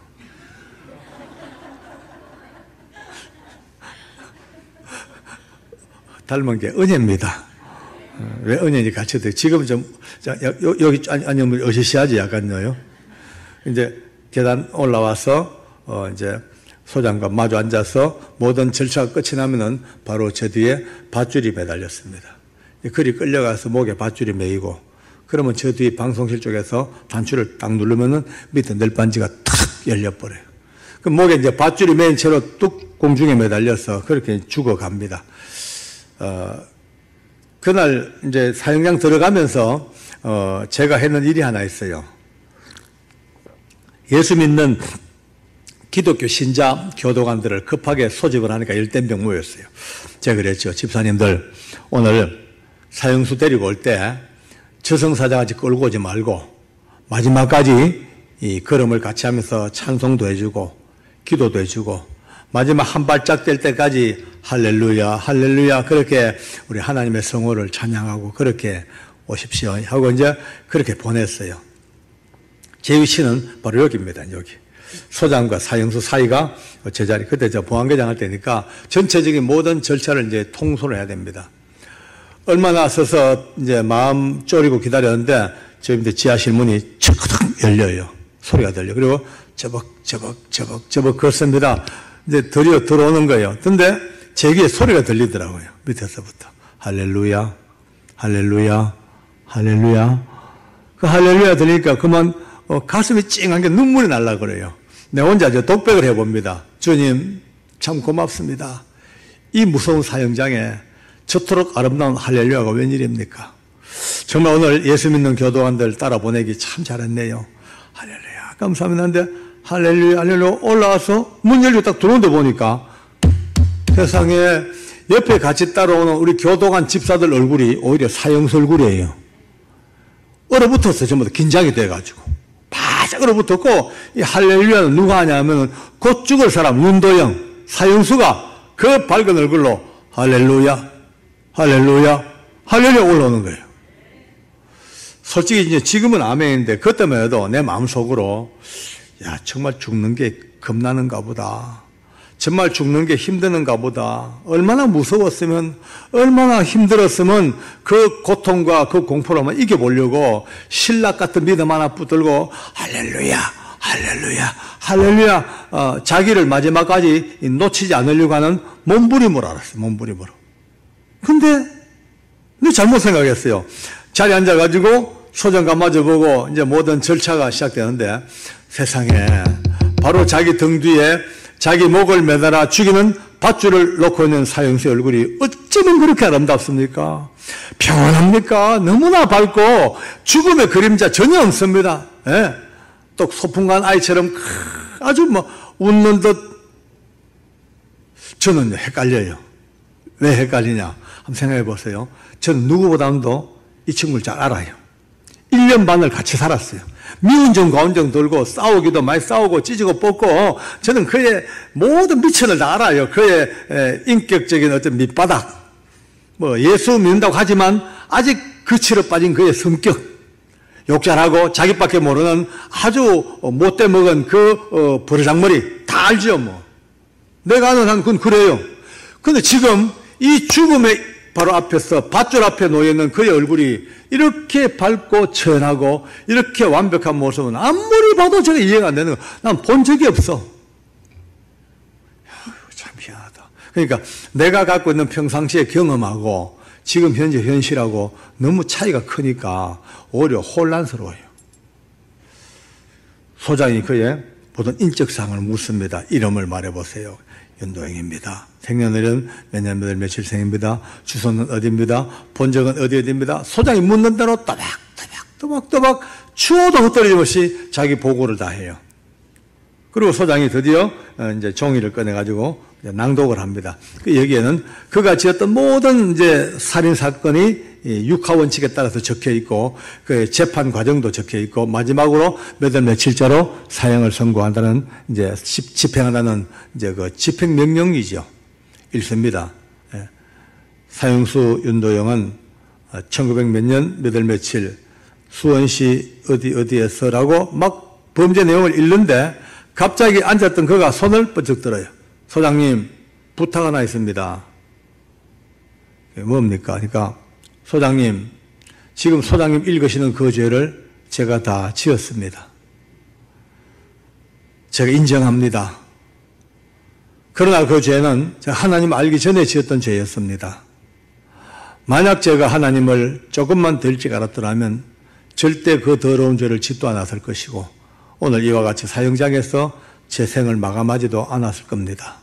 닮은 게 은혜입니다. 왜 은혜니 같이 돼? 지금 좀, 여기 아니면 어시시하지 약간요. 이제 계단 올라와서, 이제 소장과 마주 앉아서 모든 절차가 끝이 나면은 바로 저 뒤에 밧줄이 매달렸습니다. 그리 끌려가서 목에 밧줄이 매이고, 그러면 저 뒤에 방송실 쪽에서 단추를 딱 누르면은 밑에 널빤지가 탁 열려버려요. 그 목에 이제 밧줄이 매인 채로 뚝 공중에 매달려서 그렇게 죽어갑니다. 그날 이제 사형장 들어가면서, 제가 했는 일이 하나 있어요. 예수 믿는 기독교 신자 교도관들을 급하게 소집을 하니까 열댓 명 모였어요. 제가 그랬죠. 집사님들, 오늘 사형수 데리고 올 때 저승사자같이 끌고 오지 말고 마지막까지 이 걸음을 같이 하면서 찬송도 해주고 기도도 해주고 마지막 한 발짝 뗄 때까지 할렐루야 할렐루야 그렇게 우리 하나님의 성호를 찬양하고 그렇게 오십시오 하고 이제 그렇게 보냈어요. 제 위치는 바로 여기입니다. 여기 소장과 사형수 사이가 제자리. 그때 저 보안계장 할 때니까 전체적인 모든 절차를 이제 통솔을 해야 됩니다. 얼마나 서서 이제 마음 졸이고 기다렸는데 저희 지하실 문이 척 열려요. 소리가 들려. 그리고 저벅 걷습니다. 이제 드디어 들어오는 거예요. 근데 제 귀에 소리가 들리더라고요. 밑에서부터. 할렐루야, 할렐루야, 할렐루야. 그 할렐루야 들으니까 그만 가슴이 찡한 게 눈물이 날라 그래요. 내 혼자 저 독백을 해봅니다. 주님, 참 고맙습니다. 이 무서운 사형장에 저토록 아름다운 할렐루야가 웬일입니까? 정말 오늘 예수 믿는 교도관들 따라 보내기 참 잘했네요. 할렐루야, 감사합니다. 근데 할렐루야, 할렐루야 올라와서 문 열고 딱 들어오는데 보니까 세상에 옆에 같이 따라오는 우리 교도관 집사들 얼굴이 오히려 사형수 얼굴이에요. 얼어붙었어요. 전부 다 긴장이 돼가지고. 바짝 얼어붙었고, 이 할렐루야는 누가 하냐면, 곧 죽을 사람, 윤도영, 사형수가 그 밝은 얼굴로 할렐루야, 할렐루야, 할렐루야 올라오는 거예요. 솔직히 이제 지금은 아멘인데, 그때만 해도 내 마음속으로, 야, 정말 죽는 게 겁나는가 보다. 정말 죽는 게 힘드는가 보다. 얼마나 무서웠으면, 얼마나 힘들었으면 그 고통과 그 공포로만 이겨보려고 신락 같은 믿음 하나 붙들고 할렐루야, 할렐루야, 할렐루야 자기를 마지막까지 놓치지 않으려고 하는 몸부림으로 알았어요. 몸부림으로. 근데 잘못 생각했어요. 자리에 앉아가지고 소장과 마주보고 이제 모든 절차가 시작되는데 세상에 바로 자기 등 뒤에 자기 목을 매달아 죽이는 밧줄을 놓고 있는 사형수의 얼굴이 어쩌면 그렇게 아름답습니까? 평안합니까? 너무나 밝고 죽음의 그림자 전혀 없습니다. 예? 또 소풍간 아이처럼 아주 뭐 웃는 듯. 저는 헷갈려요. 왜 헷갈리냐? 한번 생각해 보세요. 저는 누구보다도 이 친구를 잘 알아요. 1년 반을 같이 살았어요. 미운 정 가운정 돌고 싸우기도 많이 싸우고 찢고 뽑고 저는 그의 모든 미천을 다 알아요. 그의 인격적인 어떤 밑바닥. 뭐 예수 믿는다고 하지만 아직 그치로 빠진 그의 성격. 욕잘하고 자기밖에 모르는 아주 못돼 먹은 그 버르장머리 다 알죠 뭐. 내가 아는 한 그건 그래요. 근데 지금 이 죽음의 바로 앞에서 밧줄 앞에 놓여있는 그의 얼굴이 이렇게 밝고 천하고 이렇게 완벽한 모습은 아무리 봐도 제가 이해가 안 되는 거. 난 본 적이 없어. 참 희한하다. 그러니까 내가 갖고 있는 평상시의 경험하고 지금 현재 현실하고 너무 차이가 크니까 오히려 혼란스러워요. 소장이 그의 보던 인적사항을 묻습니다. 이름을 말해보세요. 윤도영입니다. 생년월일은 몇 년 몇 월 며칠생입니다. 주소는 어디입니다. 본 적은 어디입니다. 소장이 묻는 대로 또박 추워도 흩어지지 없이 자기 보고를 다 해요. 그리고 소장이 드디어 이제 종이를 꺼내가지고 낭독을 합니다. 여기에는 그가 지었던 모든 이제 살인 사건이 육하원칙에 따라서 적혀 있고 그 재판 과정도 적혀 있고 마지막으로 몇 월 며칠자로 사형을 선고한다는 이제 집행한다는 이제 그 집행 명령이죠. 읽습니다. 사형수 윤도영은 1900 몇 년 몇 월 며칠 수원시 어디에서라고 막 범죄 내용을 읽는데 갑자기 앉았던 그가 손을 번쩍 들어요. 소장님, 부탁 하나 있습니다. 뭡니까? 그러니까 소장님, 지금 소장님 읽으시는 그 죄를 제가 다 지었습니다. 제가 인정합니다. 그러나 그 죄는 제가 하나님 알기 전에 지었던 죄였습니다. 만약 제가 하나님을 조금만 더 일찍 알았더라면 절대 그 더러운 죄를 짓도 않았을 것이고 오늘 이와 같이 사형장에서 제 생을 마감하지도 않았을 겁니다.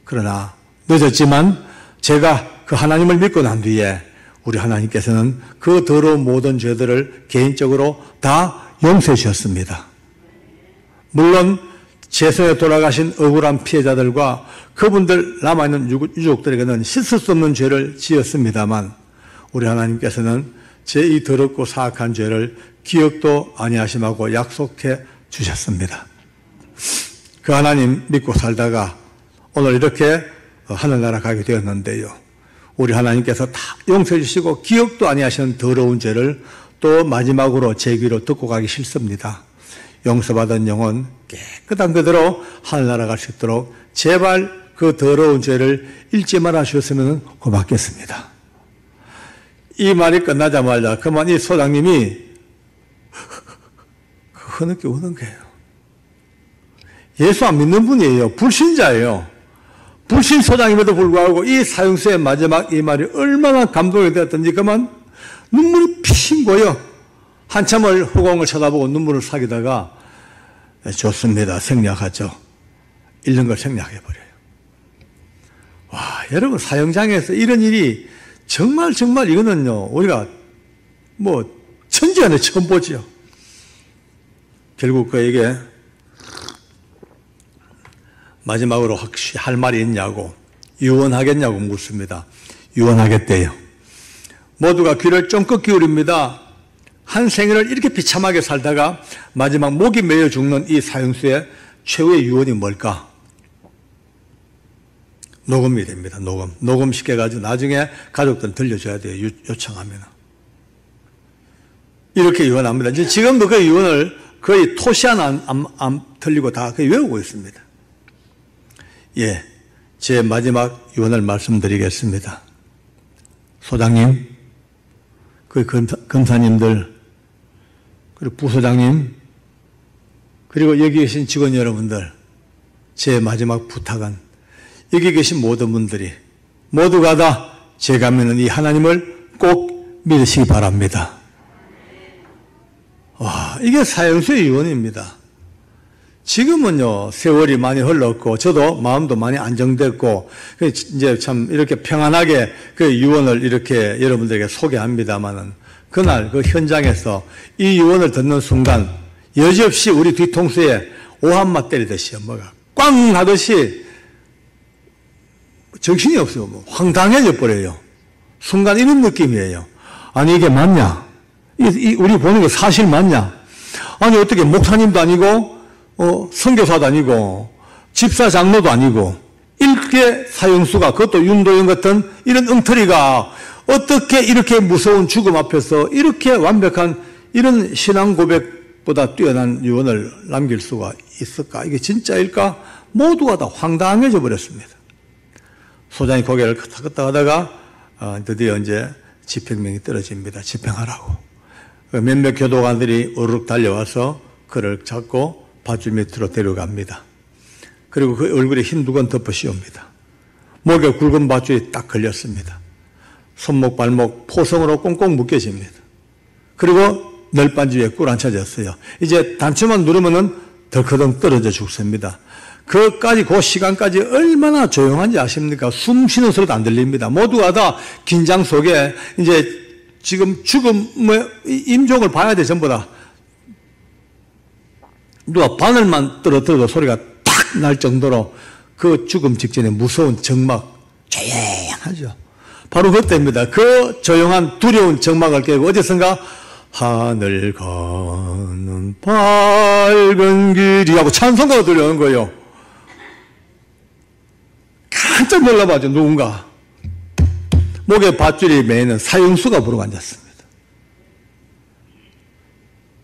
그러나 늦었지만 제가 그 하나님을 믿고 난 뒤에 우리 하나님께서는 그 더러운 모든 죄들을 개인적으로 다 용서해 주셨습니다. 물론 재선에 돌아가신 억울한 피해자들과 그분들 남아있는 유족들에게는 씻을 수 없는 죄를 지었습니다만 우리 하나님께서는 제 이 더럽고 사악한 죄를 기억도 아니하심하고 약속해 주셨습니다. 그 하나님 믿고 살다가 오늘 이렇게 하늘나라 가게 되었는데요. 우리 하나님께서 다 용서해 주시고 기억도 아니하시는 더러운 죄를 또 마지막으로 제 귀로 듣고 가기 싫습니다. 용서받은 영혼 깨끗한 그대로 하늘나라 갈 수 있도록 제발 그 더러운 죄를 잊지 말아 주셨으면 고맙겠습니다. 이 말이 끝나자마자 그만 이 소장님이 흐느끼 우는 거예요. 예수 안 믿는 분이에요. 불신자예요. 불신 소장임에도 불구하고 이 사형수의 마지막 이 말이 얼마나 감동이 되었던지 그만 눈물이 핑 고여 한참을 후공을 쳐다보고 눈물을 사귀다가 좋습니다. 생략하죠. 읽는 걸 생략해버려요. 와, 여러분 사형장에서 이런 일이 정말 이거는요 우리가 뭐 천지 안에 처음 보죠. 결국 그에게 마지막으로 혹시 할 말이 있냐고 유언하겠냐고 묻습니다. 유언하겠대요. 모두가 귀를 쫑긋 기울입니다. 한 생애를 이렇게 비참하게 살다가 마지막 목이 메여 죽는 이 사형수의 최후의 유언이 뭘까? 녹음이 됩니다. 녹음 시켜가지고 나중에 가족들 들려줘야 돼요. 요청하면. 이렇게 유언합니다. 지금도 그 유언을 거의 토시 하나 안 틀리고 다 거의 외우고 있습니다. 예, 제 마지막 유언을 말씀드리겠습니다. 소장님, 그 검사님들, 그리고 부소장님, 그리고 여기 계신 직원 여러분들, 제 마지막 부탁은 여기 계신 모든 분들이 모두가 다 제가 믿는 이 하나님을 꼭 믿으시기 바랍니다. 와, 이게 사형수의 유언입니다. 지금은요, 세월이 많이 흘렀고, 저도 마음도 많이 안정됐고, 이제 참 이렇게 평안하게 그 유언을 이렇게 여러분들에게 소개합니다만은, 그날 그 현장에서 이 유언을 듣는 순간, 여지없이 우리 뒤통수에 오한마 때리듯이 뭐가 꽝 하듯이 정신이 없어요. 뭐 황당해져 버려요. 순간 이런 느낌이에요. 아니, 이게 맞냐? 우리 보는 게 사실 맞냐? 아니, 어떻게 목사님도 아니고, 선교사도 아니고, 집사 장로도 아니고, 이렇게 사형수가, 그것도 윤도영 같은 이런 엉터리가 어떻게 이렇게 무서운 죽음 앞에서 이렇게 완벽한 이런 신앙 고백보다 뛰어난 유언을 남길 수가 있을까? 이게 진짜일까? 모두가 다 황당해져 버렸습니다. 소장이 고개를 끄덕끄덕 하다가 드디어 이제 집행명이 떨어집니다. 집행하라고. 몇몇 교도관들이 우르륵 달려와서 그를 잡고 밧줄 밑으로 데려갑니다. 그리고 그 얼굴에 흰 두건 덮어 씌웁니다. 목에 굵은 밧줄이 딱 걸렸습니다. 손목 발목 포성으로 꽁꽁 묶여집니다. 그리고 널빤지 위에 꿇어앉혀졌어요. 이제 단추만 누르면은 덜커덩 떨어져 죽습니다. 그 시간까지 얼마나 조용한지 아십니까? 숨 쉬는 소리도 안 들립니다. 모두가 다 긴장 속에 이제 지금 죽음의 임종을 봐야 돼, 전부 다. 누가 바늘만 떨어뜨려도 소리가 탁 날 정도로 그 죽음 직전에 무서운 정막, 조용하죠. 바로 그때입니다. 그 조용한 두려운 정막을 깨고 어디선가 하늘 가는 밝은 길이 하고 찬송가가 들려오는 거예요. 깜짝 놀라봐죠. 누군가 목에 밧줄이 매이는 사형수가 부르고 앉았습니다.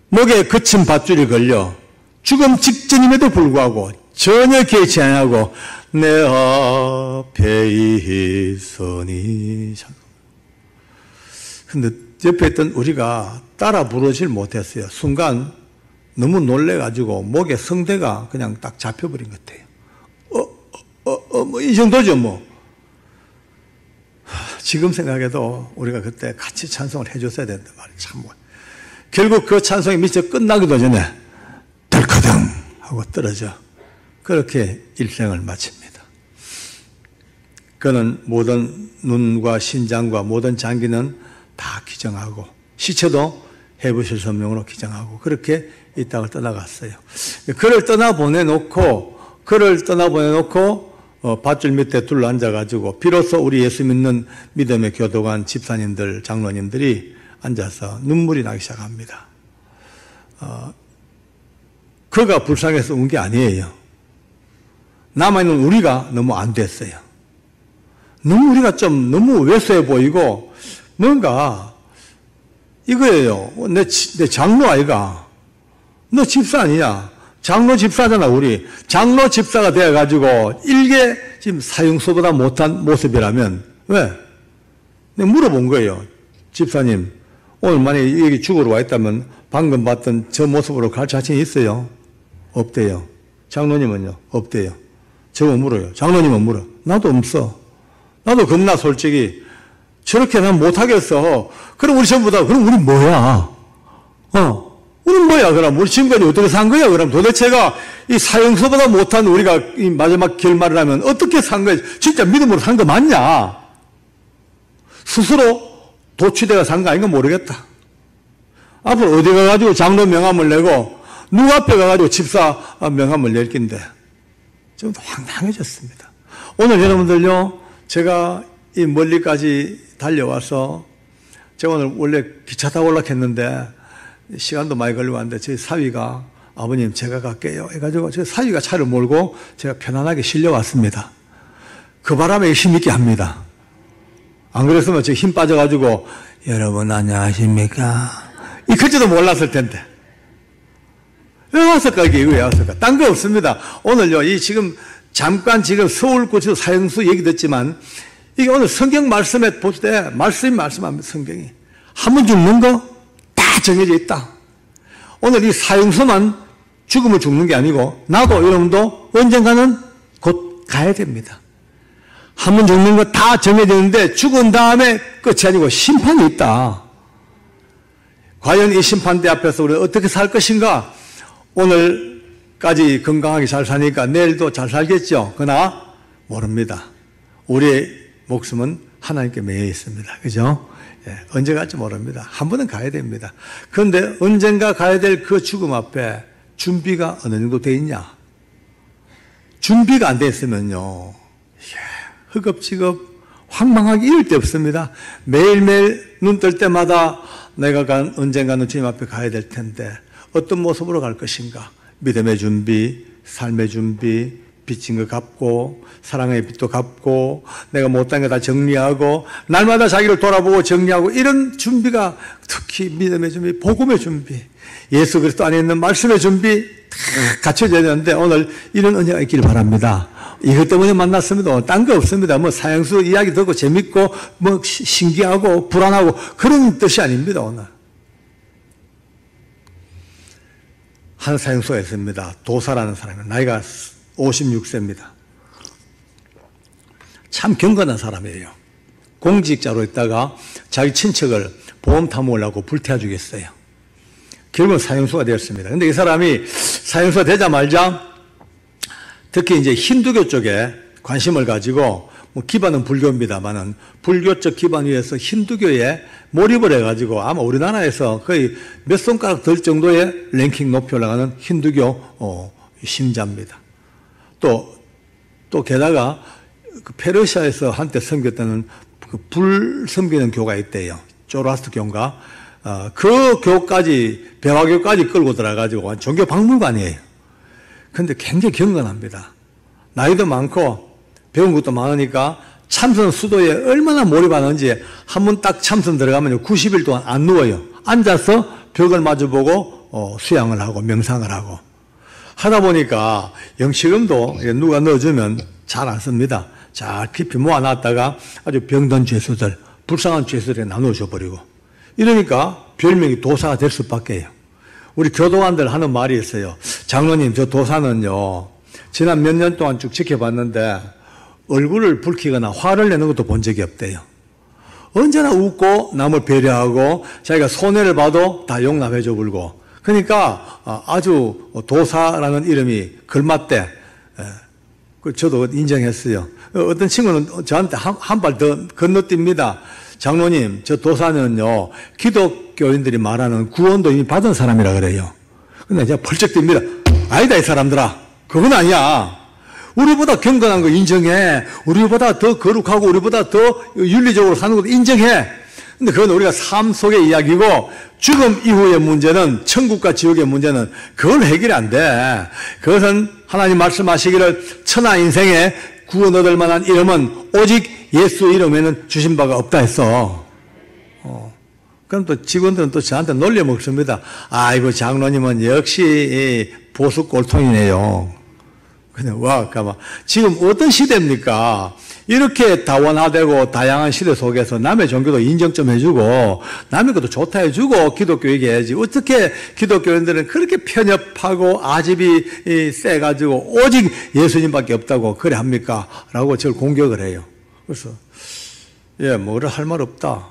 목에 거친 밧줄이 걸려 죽음 직전임에도 불구하고 전혀 개의치 않고 내 앞에 있으니. 근데 옆에 있던 우리가 따라 부르질 못했어요. 순간 너무 놀래가지고 목에 성대가 그냥 딱 잡혀버린 것 같아요. 뭐 이 정도죠 뭐. 지금 생각해도 우리가 그때 같이 찬송을 해줬어야 된다 말이에요. 참 뭐. 결국 그 찬송이 미처 끝나기도 전에 덜커덩 하고 떨어져 그렇게 일생을 마칩니다. 그는 모든 눈과 신장과 모든 장기는 다 기정하고 시체도 해부실 성명으로 기정하고 그렇게 이 땅을 떠나갔어요. 그를 떠나보내놓고 밧줄 밑에 둘러앉아가지고 비로소 우리 예수 믿는 믿음의 교도관 집사님들 장로님들이 앉아서 눈물이 나기 시작합니다. 그가 불쌍해서 운 게 아니에요. 남아있는 우리가 너무 안 됐어요. 너무 우리가 좀 너무 왜소해 보이고 뭔가 이거예요. 내 장로 아이가 너 집사 아니냐? 장로 집사잖아 우리. 장로 집사가 되어가지고 일개 지금 사형수보다 못한 모습이라면 왜? 내가 물어본 거예요. 집사님 오늘 만약에 여기 죽으러 와 있다면 방금 봤던 저 모습으로 갈 자신이 있어요? 없대요. 장로님은요? 없대요. 저거 물어요. 장로님은 물어. 나도 없어. 나도 겁나 솔직히 저렇게 난 못하겠어. 그럼 우리 전부 다 그럼 우리 뭐야? 우리는 뭐야? 그럼 우리 지금까지 어떻게 산 거야? 그럼 도대체가 이 사형수보다 못한 우리가 이 마지막 결말을 하면 어떻게 산 거야? 진짜 믿음으로 산 거 맞냐? 스스로 도취대가 산 거 아닌가 모르겠다. 앞으로 어디 가가지고 장로 명함을 내고 누구 앞에 가가지고 집사 명함을 낼 낀데 좀 황당해졌습니다. 오늘 여러분들요, 제가 이 멀리까지 달려와서 제가 오늘 원래 기차 타고 올라갔는데 시간도 많이 걸리고 왔는데 저희 사위가 아버님 제가 갈게요 해가지고 저희 사위가 차를 몰고 제가 편안하게 실려왔습니다. 그 바람에 힘있게 합니다. 안 그랬으면 저 힘 빠져가지고 여러분 안녕하십니까 이 글자도 몰랐을 텐데 왜 왔을까 이게 왜 왔을까? 딴 거 없습니다. 오늘요 이 지금 잠깐 지금 서울구치소 사형수 얘기 듣지만 이게 오늘 성경 말씀에 볼 때 말씀합니다. 성경이 한 번 죽는 거 다 정해져 있다. 오늘 이 사형수만 죽음을 죽는 게 아니고 나도 여러분도 언젠가는 곧 가야 됩니다. 한 번 죽는 거 다 정해져 있는데 죽은 다음에 끝이 아니고 심판이 있다. 과연 이 심판대 앞에서 우리가 어떻게 살 것인가? 오늘까지 건강하게 잘 사니까 내일도 잘 살겠죠. 그러나 모릅니다. 우리의 목숨은 하나님께 매여 있습니다. 그죠? 예, 언제 갈지 모릅니다. 한 번은 가야 됩니다. 그런데 언젠가 가야 될 그 죽음 앞에 준비가 어느 정도 돼 있냐? 준비가 안 돼 있으면요, 허겁지겁 황망하기 이를 데 없습니다. 매일매일 눈 뜰 때마다 내가 언젠가는 주님 앞에 가야 될 텐데 어떤 모습으로 갈 것인가? 믿음의 준비, 삶의 준비, 빚진 거 갚고 사랑의 빚도 갚고 내가 못한 거 다 정리하고 날마다 자기를 돌아보고 정리하고 이런 준비가 특히 믿음의 준비, 복음의 준비, 예수 그리스도 안에 있는 말씀의 준비 다 갖춰져야 되는데 오늘 이런 은혜가 있기를 바랍니다. 이것 때문에 만났습니다. 딴 거 없습니다. 뭐 사형수 이야기 듣고 재밌고 뭐 신기하고 불안하고 그런 뜻이 아닙니다. 오늘 한 사형수가 있습니다. 도사라는 사람이 나이가 56세입니다. 참 경건한 사람이에요. 공직자로 있다가 자기 친척을 보험 탐험하려고 불태워 주겠어요. 결국은 사형수가 되었습니다. 근데 이 사람이 사형수가 되자마자 특히 이제 힌두교 쪽에 관심을 가지고 뭐 기반은 불교입니다만은 불교 쪽 기반 위에서 힌두교에 몰입을 해가지고 아마 우리나라에서 거의 몇 손가락 들 정도의 랭킹 높이 올라가는 힌두교 신자입니다. 또 또 게다가 그 페르시아에서 한때 섬겼다는 그 불 섬기는 교가 있대요. 조라스트 교인가. 그 교까지, 배화교까지 끌고 들어가지고 종교 박물관이에요. 근데 굉장히 경건합니다. 나이도 많고 배운 것도 많으니까 참선 수도에 얼마나 몰입하는지 한 번 딱 참선 들어가면 90일 동안 안 누워요. 앉아서 벽을 마주보고 수양을 하고 명상을 하고 하다 보니까 영치금도 누가 넣어주면 잘 안 씁니다. 잘 깊이 모아놨다가 아주 병든 죄수들, 불쌍한 죄수들에 나누어줘 버리고 이러니까 별명이 도사가 될 수밖에 해요. 우리 교도관들 하는 말이 있어요. 장로님, 저 도사는요, 지난 몇 년 동안 쭉 지켜봤는데 얼굴을 붉히거나 화를 내는 것도 본 적이 없대요. 언제나 웃고 남을 배려하고 자기가 손해를 봐도 다 용납해줘 불고 그러니까 아주 도사라는 이름이 걸맞대. 저도 인정했어요. 어떤 친구는 저한테 한 발 더 건너뜁니다. 장로님, 저 도사는요, 기독교인들이 말하는 구원도 이미 받은 사람이라 그래요. 근데 제가 펄쩍 뜁니다. 아니다, 이 사람들아. 그건 아니야. 우리보다 경건한 거 인정해. 우리보다 더 거룩하고 우리보다 더 윤리적으로 사는 것도 인정해. 근데 그건 우리가 삶 속의 이야기고 죽음 이후의 문제는 천국과 지옥의 문제는 그걸 해결이 안 돼. 그것은 하나님 말씀하시기를 천하 인생에 구원 얻을 만한 이름은 오직 예수 이름에는 주신 바가 없다 했어. 그럼 또 직원들은 또 저한테 놀려 먹습니다. 아이고 장로님은 역시 보수 꼴통이네요. 그냥 와, 가만. 지금 어떤 시대입니까? 이렇게 다원화되고 다양한 시대 속에서 남의 종교도 인정 좀 해주고 남의 것도 좋다 해주고 기독교 얘기해야지. 어떻게 기독교인들은 그렇게 편협하고 아집이 세가지고 오직 예수님밖에 없다고 그래 합니까? 라고 저를 공격을 해요. 그래서 뭐를 할 말 없다.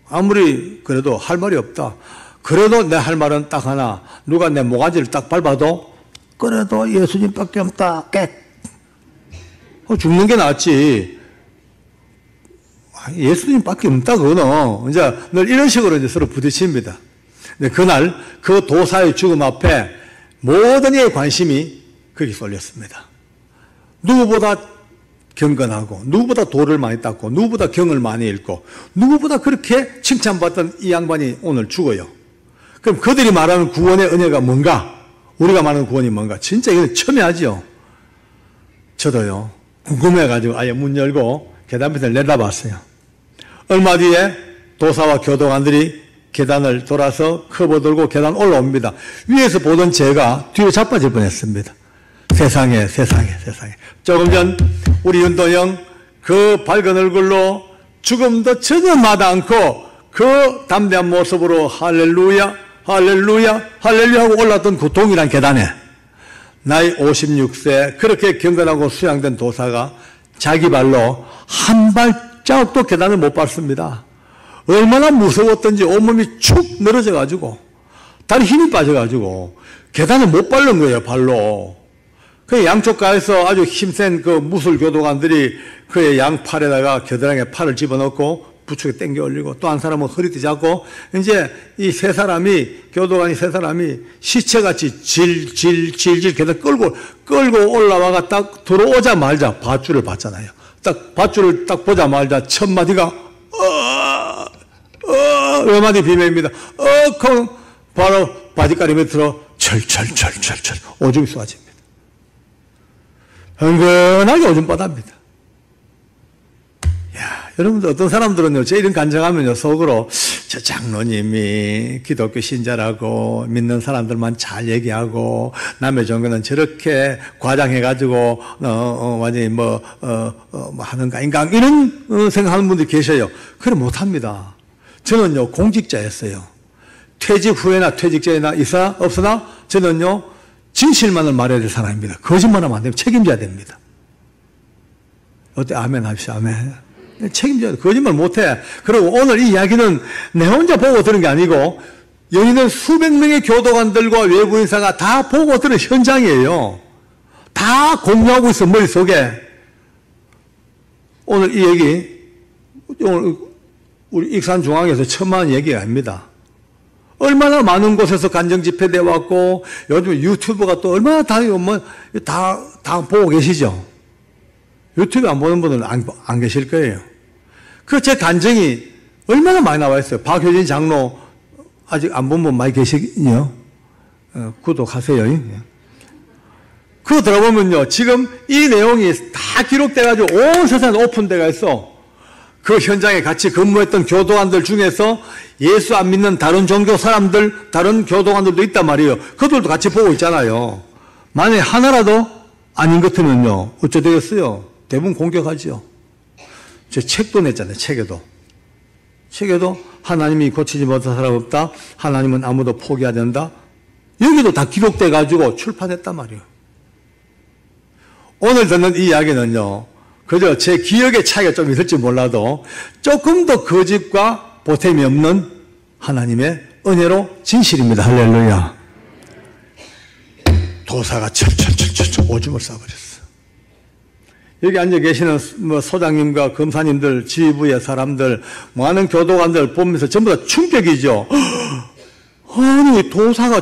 아무리 그래도 할 말이 없다. 그래도 내 할 말은 딱 하나. 누가 내 모가지를 딱 밟아도 그래도 예수님밖에 없다. 죽는 게 낫지. 예수님밖에 없다, 그거는. 이제 늘 이런 식으로 이제 서로 부딪힙니다. 근데 그날 그 도사의 죽음 앞에 모든 이의 관심이 거기 쏠렸습니다. 누구보다 경건하고, 누구보다 도를 많이 닦고, 누구보다 경을 많이 읽고, 누구보다 그렇게 칭찬받던 이 양반이 오늘 죽어요. 그럼 그들이 말하는 구원의 은혜가 뭔가? 우리가 말하는 구원이 뭔가? 진짜 이건 첨예하죠. 저도요. 궁금해가지고 아예 문 열고 계단 밑을 내다봤어요. 얼마 뒤에 도사와 교도관들이 계단을 돌아서 커버 들고 계단 올라옵니다. 위에서 보던 제가 뒤로 자빠질 뻔했습니다. 세상에. 조금 전 우리 윤도영 그 밝은 얼굴로 죽음도 전혀 마다 않고 그 담대한 모습으로 할렐루야 하고 올랐던 그 동일한 계단에 나이 56세 그렇게 경건하고 수양된 도사가 자기 발로 한 발자국도 계단을 못 밟습니다. 얼마나 무서웠던지 온몸이 축 늘어져가지고 다리 힘이 빠져가지고 계단을 못 밟는 거예요, 발로. 그 양쪽 가에서 아주 힘센 그 무술 교도관들이 그의 양팔에다가 겨드랑이에 팔을 집어넣고 부축에 당겨 올리고 또 한 사람은 허리띠 잡고 이제 이 세 사람이 교도관이 세 사람이 시체같이 질질 계단 끌고 올라와가 딱 들어오자마자 밧줄을 봤잖아요. 딱 밧줄을 딱 보자마자 첫 마디가 외마디 비명입니다. 그럼 바로 바지가리 밑으로 철철 오줌이 쏟아집니다. 흥건하게 오줌 뻗합니다. 여러분들 어떤 사람들은요, 제 이런 간증하면요, 속으로 저 장로님이 기독교 신자라고 믿는 사람들만 잘 얘기하고 남의 종교는 저렇게 과장해가지고 완전히 하는가 인가 이런 생각하는 분들이 계셔요. 그래 못합니다. 저는요 공직자였어요. 퇴직 후에나 퇴직 전이나 있으나 없으나 저는요 진실만을 말해야 될 사람입니다. 거짓말하면 안 됩니다. 책임져야 됩니다. 어때? 아멘 합시다. 아멘. 책임져야 돼. 거짓말 못해. 그리고 오늘 이 이야기는 내 혼자 보고 들은 게 아니고 여기 있는 수백 명의 교도관들과 외부 인사가 다 보고 들은 현장이에요. 다 공유하고 있어, 머릿속에. 오늘 이 얘기, 오늘 우리 익산중앙에서 천만 얘기가 아닙니다. 얼마나 많은 곳에서 간증 집회돼 왔고, 요즘 유튜브가 또 얼마나 다 보고 계시죠? 유튜브 안 보는 분들은 안 계실 거예요. 그 제 간증이 얼마나 많이 나와 있어요. 박효진 장로 아직 안 본 분 많이 계시군요. 구독하세요. 그거 들어보면요, 지금 이 내용이 다 기록돼가지고 온 세상에 오픈돼가 있어. 그 현장에 같이 근무했던 교도관들 중에서 예수 안 믿는 다른 종교 사람들, 다른 교도관들도 있단 말이에요. 그들도 같이 보고 있잖아요. 만약에 하나라도 아닌 것 같으면요, 어쩌 되겠어요? 대부분 공격하죠. 제 책도 냈잖아요, 책에도. 하나님이 고치지 못한 사람 없다. 하나님은 아무도 포기 안 된다. 여기도 다 기록돼가지고 출판했단 말이에요. 오늘 듣는 이 이야기는요, 그저 제 기억의 차이가 좀 있을지 몰라도 조금 더 거짓과 보탬이 없는 하나님의 은혜로 진실입니다. 할렐루야. 도사가 철철철철 오줌을 싸버렸어. 여기 앉아 계시는 소장님과 검사님들, 지휘부의 사람들, 많은 교도관들 보면서 전부 다 충격이죠. 아니, 도사가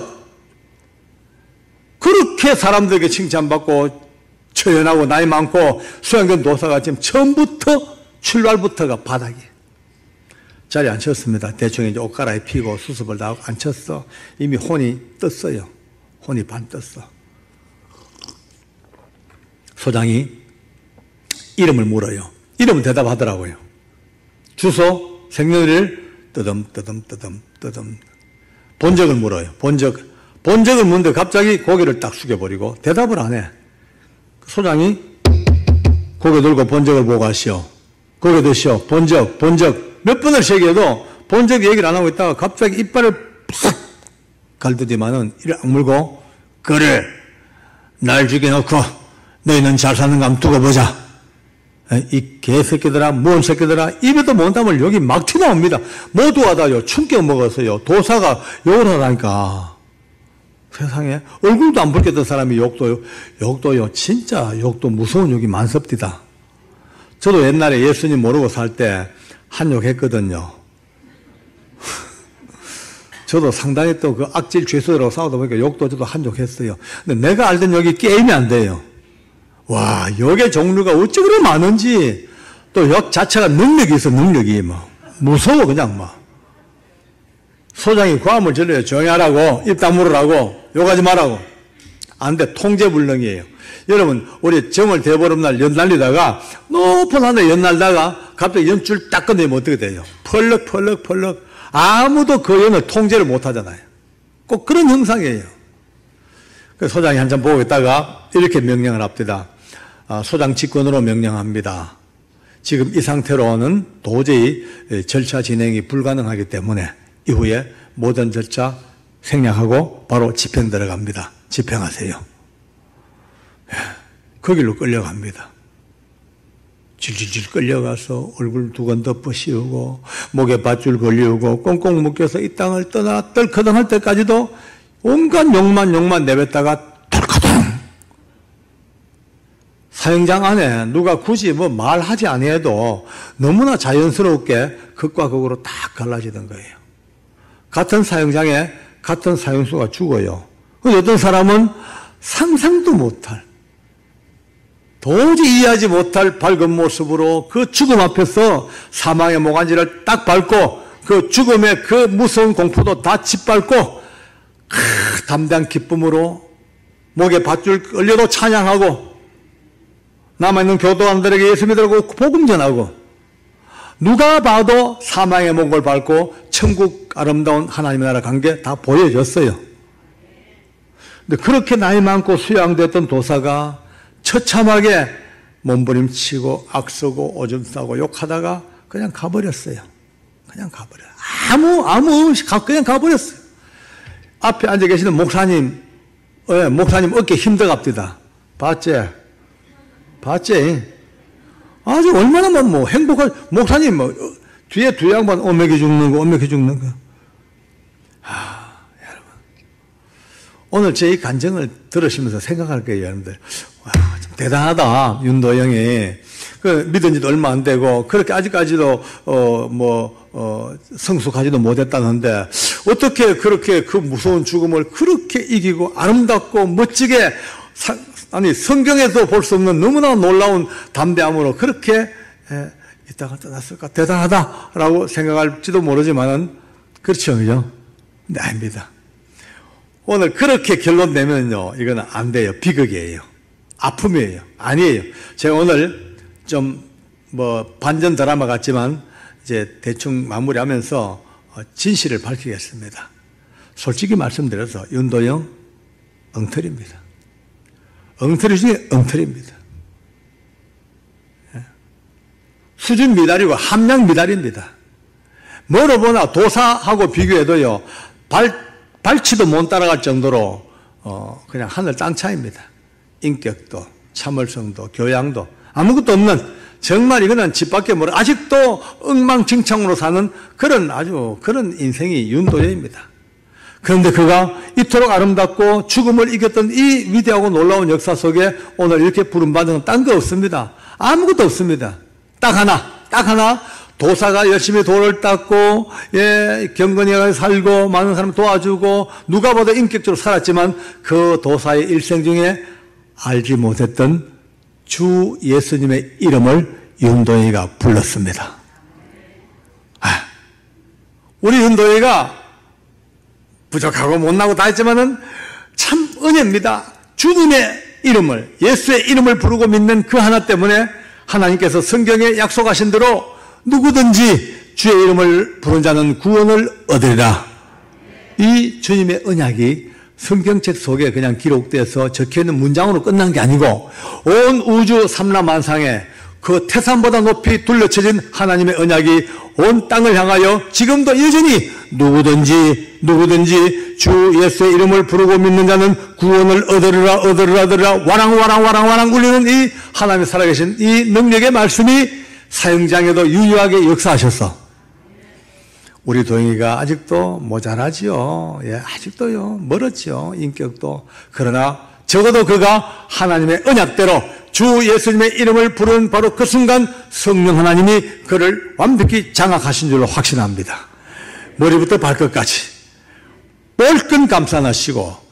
그렇게 사람들에게 칭찬받고 처연하고 나이 많고 수양된 도사가 지금 처음부터 출발부터가 바닥이에요. 자리에 앉혔습니다. 대충 이제 옷 갈아입히고 수습을 다 하고 앉혔어. 이미 혼이 떴어요. 혼이 반 떴어. 소장이 이름을 물어요. 이름은 대답하더라고요. 주소, 생년일, 뜨듬뜨듬. 본적을 물어요. 본적을 묻는데 갑자기 고개를 딱 숙여버리고 대답을 안 해. 소장이 고개 들고 본적을 보고 하시오. 고개 드시오. 본적. 몇 번을 얘기해도 본적 얘기를 안 하고 있다가 갑자기 이빨을 푹 갈더니만은 이를 악물고, 그래, 날 죽여놓고 너희는 잘 사는가 한번 두고 보자. 이 개새끼들아, 뭔 새끼들아, 입에도 못 담을 여기 막 튀어나옵니다. 모두가 다요, 충격 먹었어요. 도사가 욕을 하다니까. 세상에 얼굴도 안 붉겠던 사람이 욕도요, 진짜 욕도 무서운 욕이 많습니다. 저도 옛날에 예수님 모르고 살 때 한 욕 했거든요. 저도 상당히 또 그 악질 죄수들하고 싸우다 보니까 욕도 저도 한 욕 했어요. 근데 내가 알던 욕이 게임이 안 돼요. 와, 욕의 종류가 어찌 그렇게 많은지, 또 욕 자체가 능력이 있어, 능력이 무서워, 그냥 소장이 고함을 질러요. 조용히 하라고, 입 다물으라고, 욕하지 말라고. 안 돼, 통제불능이에요. 여러분, 우리 정월 대보름날 연 날리다가 높은 하늘에 연 날다가 갑자기 연줄 딱 건너면 어떻게 돼요? 펄럭. 아무도 그 연을 통제를 못 하잖아요. 꼭 그런 형상이에요. 그래서 소장이 한참 보고 있다가 이렇게 명령을 합니다. 소장 직권으로 명령합니다. 지금 이 상태로는 도저히 절차 진행이 불가능하기 때문에 이후에 모든 절차 생략하고 바로 집행 들어갑니다. 집행하세요. 그 길로 끌려갑니다. 질질질 끌려가서 얼굴 두건 덮어 씌우고 목에 밧줄 걸리우고 꽁꽁 묶여서 이 땅을 떠나 떨커덩 할 때까지도 온갖 욕만 내뱉다가 덜커덩. 사형장 안에 누가 굳이 말하지 아니해도 너무나 자연스럽게 극과 극으로 딱 갈라지던 거예요. 같은 사형장에 같은 사형수가 죽어요. 어떤 사람은 상상도 못할, 도저히 이해하지 못할 밝은 모습으로 그 죽음 앞에서 사망의 모간지를 딱 밟고 그 죽음의 그 무서운 공포도 다 짓밟고 담대한 기쁨으로 목에 밧줄 걸려도 찬양하고 남아있는 교도관들에게 예수 믿으라고 복음 전하고 누가 봐도 사망의 목을 밟고 천국 아름다운 하나님의 나라 간 게 다 보여졌어요. 근데 그렇게 나이 많고 수양됐던 도사가 처참하게 몸부림치고 악쓰고 오줌 싸고 욕하다가 그냥 가버렸어요. 그냥 가버렸어요. 앞에 앉아 계시는 목사님 어깨 힘들갑디다. 봤지? 아주 얼마나 행복한, 목사님 뒤에 두 양반 어메기 죽는 거. 여러분. 오늘 제 이 간증을 들으시면서 생각할 거예요, 여러분들. 와, 참 대단하다, 윤도영이. 믿은 지도 얼마 안 되고, 그렇게 아직까지도, 성숙하지도 못했다는데 어떻게 그렇게 그 무서운 죽음을 그렇게 이기고 아름답고 멋지게 아니 성경에도 볼 수 없는 너무나 놀라운 담대함으로 그렇게 이 땅을 떠났을까? 대단하다라고 생각할지도 모르지만은 그렇죠, 그죠? 근데 아닙니다. 오늘 그렇게 결론 내면요, 이거는 안 돼요. 비극이에요. 아픔이에요. 아니에요. 제가 오늘 좀 반전 드라마 같지만 이제 대충 마무리하면서 진실을 밝히겠습니다. 솔직히 말씀드려서 윤도영 엉터리입니다. 엉터리 중에 엉터리입니다. 수준 미달이고 함량 미달입니다. 뭐로 보나 도사하고 비교해도요, 발치도 못 따라갈 정도로 그냥 하늘 땅 차이입니다. 인격도, 참을성도, 교양도 아무것도 없는 정말 이거는 집 밖에 모르 아직도 엉망진창으로 사는 그런 인생이 윤도현입니다. 그런데 그가 이토록 아름답고 죽음을 이겼던 이 위대하고 놀라운 역사 속에 오늘 이렇게 부름받은 건 딴 거 없습니다. 아무것도 없습니다. 딱 하나 도사가 열심히 돌을 닦고 경건하게 살고 많은 사람 도와주고 누가 봐도 인격적으로 살았지만 그 도사의 일생 중에 알지 못했던 주 예수님의 이름을 윤도희가 불렀습니다. 우리 윤도희가 부족하고 못나고 다 했지만은 참 은혜입니다. 주님의 이름을, 예수의 이름을 부르고 믿는 그 하나 때문에 하나님께서 성경에 약속하신 대로 누구든지 주의 이름을 부른 자는 구원을 얻으리라. 이 주님의 언약이 성경책 속에 그냥 기록돼서 적혀있는 문장으로 끝난 게 아니고 온 우주 삼라만상에 그 태산보다 높이 둘러쳐진 하나님의 언약이 온 땅을 향하여 지금도 여전히 누구든지 주 예수의 이름을 부르고 믿는 자는 구원을 얻으리라 와랑 울리는 이 하나님의 살아계신 이 능력의 말씀이 사형장에도 유효하게 역사하셔서 우리 도영이가 아직도 모자라지요. 아직도요. 멀었죠. 인격도. 그러나 적어도 그가 하나님의 언약대로 주 예수님의 이름을 부른 바로 그 순간 성령 하나님이 그를 완벽히 장악하신 줄로 확신합니다. 머리부터 발끝까지 뻘끈 감싸나시고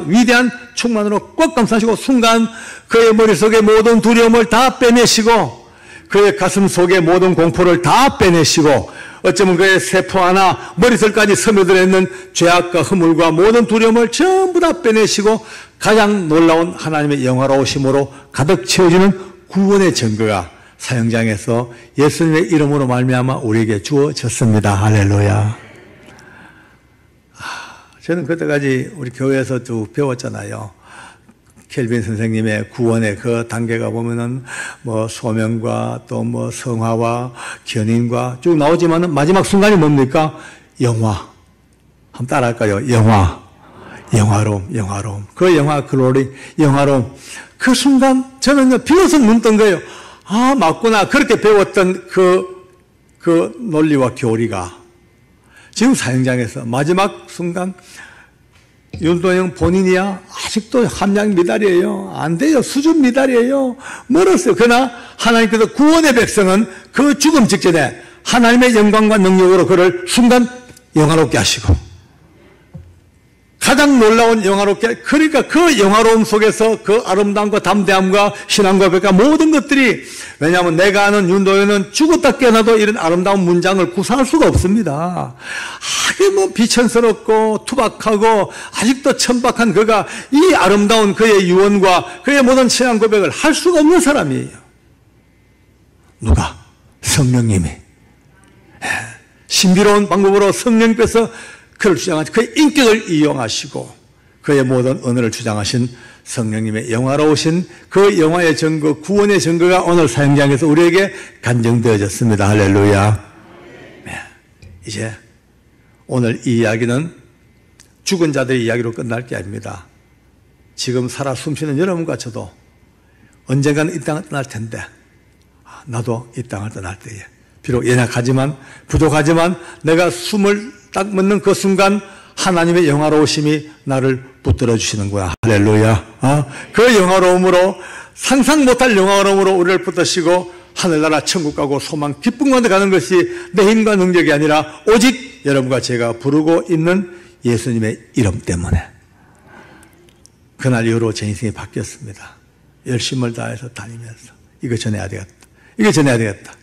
위대한 충만으로 꽉 감싸시고 순간 그의 머릿속에 모든 두려움을 다 빼내시고 그의 가슴 속에 모든 공포를 다 빼내시고 어쩌면 그의 세포 하나 머리털까지 스며들어 있는 죄악과 허물과 모든 두려움을 전부 다 빼내시고 가장 놀라운 하나님의 영화로우심으로 가득 채워지는 구원의 증거가 사형장에서 예수님의 이름으로 말미암아 우리에게 주어졌습니다. 할렐루야. 저는 그때까지 우리 교회에서 쭉 배웠잖아요. 켈빈 선생님의 구원의 그 단계가 보면은 소명과 또 성화와 견인과 쭉 나오지만은 마지막 순간이 뭡니까? 영화. 한번 따라할까요? 영화로움. 그 영화 글로리, 영화로움. 그 순간 저는 비로소 눈 뜬 거예요. 맞구나. 그렇게 배웠던 그 논리와 교리가 지금 사형장에서 마지막 순간 윤도영 본인이야 아직도 함량 미달이에요. 안 돼요. 수준 미달이에요. 멀었어요. 그러나 하나님께서 구원의 백성은 그 죽음 직전에 하나님의 영광과 능력으로 그를 순간 영화롭게 하시고 가장 놀라운 영화롭게, 그러니까 그 영화로움 속에서 그 아름다움과 담대함과 신앙과 고백과 모든 것들이, 왜냐하면 내가 아는 윤도현은 죽었다 깨어나도 이런 아름다운 문장을 구사할 수가 없습니다. 아주 비천스럽고 투박하고 아직도 천박한 그가 이 아름다운 그의 유언과 그의 모든 신앙 고백을 할 수가 없는 사람이에요. 누가? 성령님이 신비로운 방법으로 성령께서 그를 주장하신 그의 인격을 이용하시고 그의 모든 언어를 주장하신 성령님의 영화로우신 그 영화의 증거, 구원의 증거가 오늘 사형장에서 우리에게 간증되어졌습니다. 할렐루야. 이제 오늘 이 이야기는 죽은 자들의 이야기로 끝날 게 아닙니다. 지금 살아 숨쉬는 여러분과 저도 언젠가는 이 땅을 떠날 텐데, 나도 이 땅을 떠날 때에 비록 연약하지만 부족하지만 내가 숨을 딱 멎는 그 순간 하나님의 영화로우심이 나를 붙들어 주시는구나. 할렐루야. 그 영화로움으로, 상상 못할 영화로움으로 우리를 붙드시고 하늘나라 천국 가고 소망 기쁨 가운데 가는 것이 내 힘과 능력이 아니라 오직 여러분과 제가 부르고 있는 예수님의 이름 때문에. 그날 이후로 제 인생이 바뀌었습니다. 열심을 다해서 다니면서 이거 전해야 되겠다. 이거 전해야 되겠다.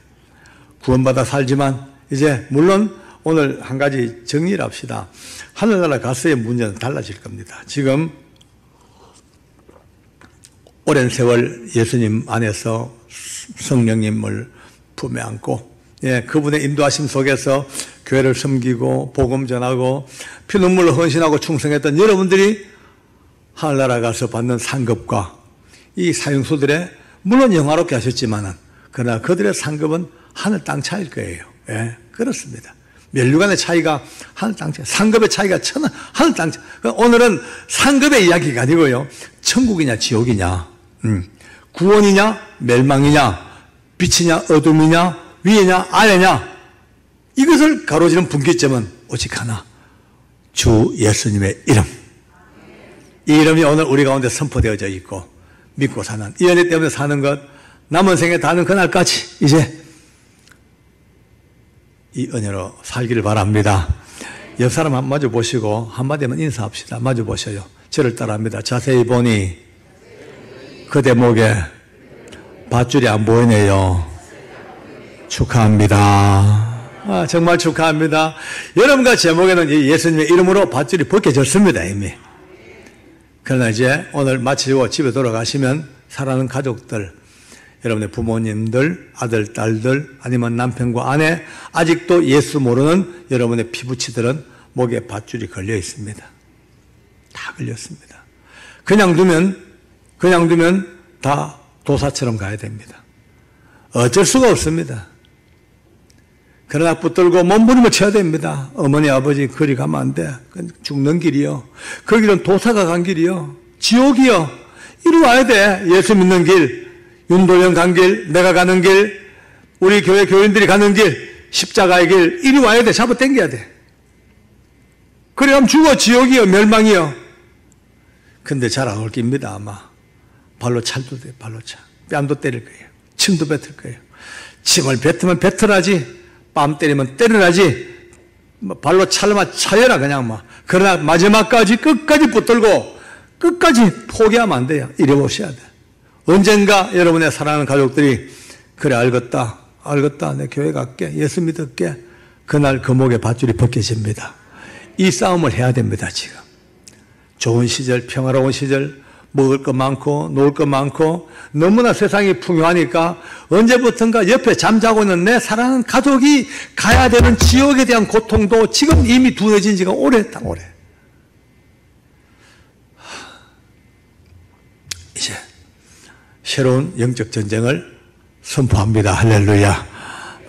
구원받아 살지만 이제 물론 오늘 한 가지 정리를 합시다. 하늘나라 가서의 문제는 달라질 겁니다. 지금 오랜 세월 예수님 안에서 성령님을 품에 안고 그분의 인도하심 속에서 교회를 섬기고 복음 전하고 피눈물로 헌신하고 충성했던 여러분들이 하늘나라 가서 받는 상급과 이 사형수들의 물론 영화롭게 하셨지만은 그러나 그들의 상급은 하늘 땅 차이일 거예요. 그렇습니다. 멸류관의 차이가 하늘 땅 차이, 상급의 차이가 하늘 땅 차이. 오늘은 상급의 이야기가 아니고요. 천국이냐 지옥이냐, 구원이냐 멸망이냐, 빛이냐 어둠이냐, 위에냐 아래냐, 이것을 가로지는 분기점은 오직 하나, 주 예수님의 이름. 이 이름이 오늘 우리 가운데 선포되어져 있고 믿고 사는, 이 은혜 때문에 사는 것, 남은 생에 다는 그날까지 이제 이 은혜로 살기를 바랍니다. 옆 사람 한번 마주 보시고 한마디만 인사합시다. 마주 보셔요. 저를 따라합니다. 자세히 보니 그대 목에 밧줄이 안 보이네요. 축하합니다. 정말 축하합니다. 여러분과 제 목에는 예수님의 이름으로 밧줄이 벗겨졌습니다. 이미. 그러나 이제 오늘 마치고 집에 돌아가시면 사랑하는 가족들, 여러분의 부모님들, 아들, 딸들, 아니면 남편과 아내, 아직도 예수 모르는 여러분의 피부치들은 목에 밧줄이 걸려 있습니다. 다 걸렸습니다. 그냥 두면 다 도사처럼 가야 됩니다. 어쩔 수가 없습니다. 그러나 붙들고 몸부림을 쳐야 됩니다. 어머니, 아버지, 그리 가면 안 돼. 죽는 길이요. 그 길은 도사가 간 길이요. 지옥이요. 이리 와야 돼. 예수 믿는 길, 윤도령 간 길, 내가 가는 길, 우리 교회 교인들이 가는 길, 십자가의 길, 이리 와야 돼. 잡아 당겨야 돼. 그래야면 죽어. 지옥이요. 멸망이요. 근데 잘 안 올 깁니다. 아마. 발로 찰도 돼. 발로 차. 뺨도 때릴 거예요. 침도 뱉을 거예요. 침을 뱉으면 뱉으라지. 뺨 때리면 때리라지. 발로 찰면 차여라 그냥 막. 그러나 마지막까지 끝까지 붙들고 끝까지 포기하면 안 돼요. 이래 보셔야 돼. 언젠가 여러분의 사랑하는 가족들이 그래 알겠다 내 교회 갈게, 예수 믿을게. 그날 그 목에 밧줄이 벗겨집니다. 이 싸움을 해야 됩니다. 지금 좋은 시절, 평화로운 시절, 먹을 것 많고 놀 것 많고 너무나 세상이 풍요하니까 언제부턴가 옆에 잠자고 있는 내 사랑하는 가족이 가야 되는 지옥에 대한 고통도 지금 이미 두어진 지가 오래됐다. 오래. 이제 새로운 영적 전쟁을 선포합니다. 할렐루야.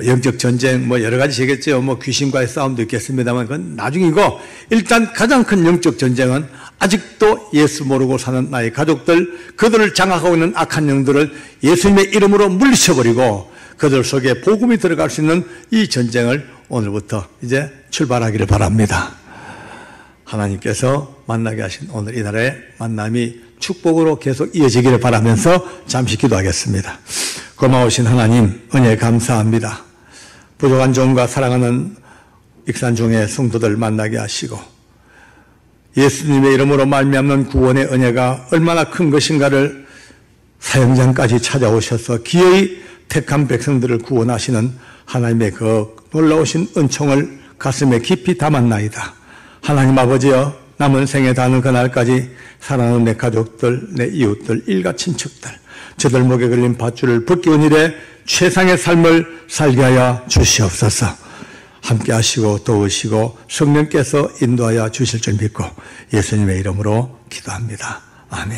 영적 전쟁 여러 가지 되겠죠. 귀신과의 싸움도 있겠습니다만 그건 나중이고, 일단 가장 큰 영적 전쟁은 아직도 예수 모르고 사는 나의 가족들, 그들을 장악하고 있는 악한 영들을 예수님의 이름으로 물리쳐버리고 그들 속에 복음이 들어갈 수 있는 이 전쟁을 오늘부터 이제 출발하기를 바랍니다. 하나님께서 만나게 하신 오늘 이날의 만남이 축복으로 계속 이어지기를 바라면서 잠시 기도하겠습니다. 고마우신 하나님, 은혜 감사합니다. 부족한 종과 사랑하는 익산중의 성도들 만나게 하시고 예수님의 이름으로 말미암는 구원의 은혜가 얼마나 큰 것인가를 사형장까지 찾아오셔서 기어이 택한 백성들을 구원하시는 하나님의 그 놀라우신 은총을 가슴에 깊이 담았나이다. 하나님 아버지여, 남은 생에 닿는 그날까지 사랑하는 내 가족들, 내 이웃들, 일가 친척들, 저들 목에 걸린 밧줄을 벗기운 일에 최상의 삶을 살게 하여 주시옵소서. 함께 하시고 도우시고 성령께서 인도하여 주실 줄 믿고 예수님의 이름으로 기도합니다. 아멘.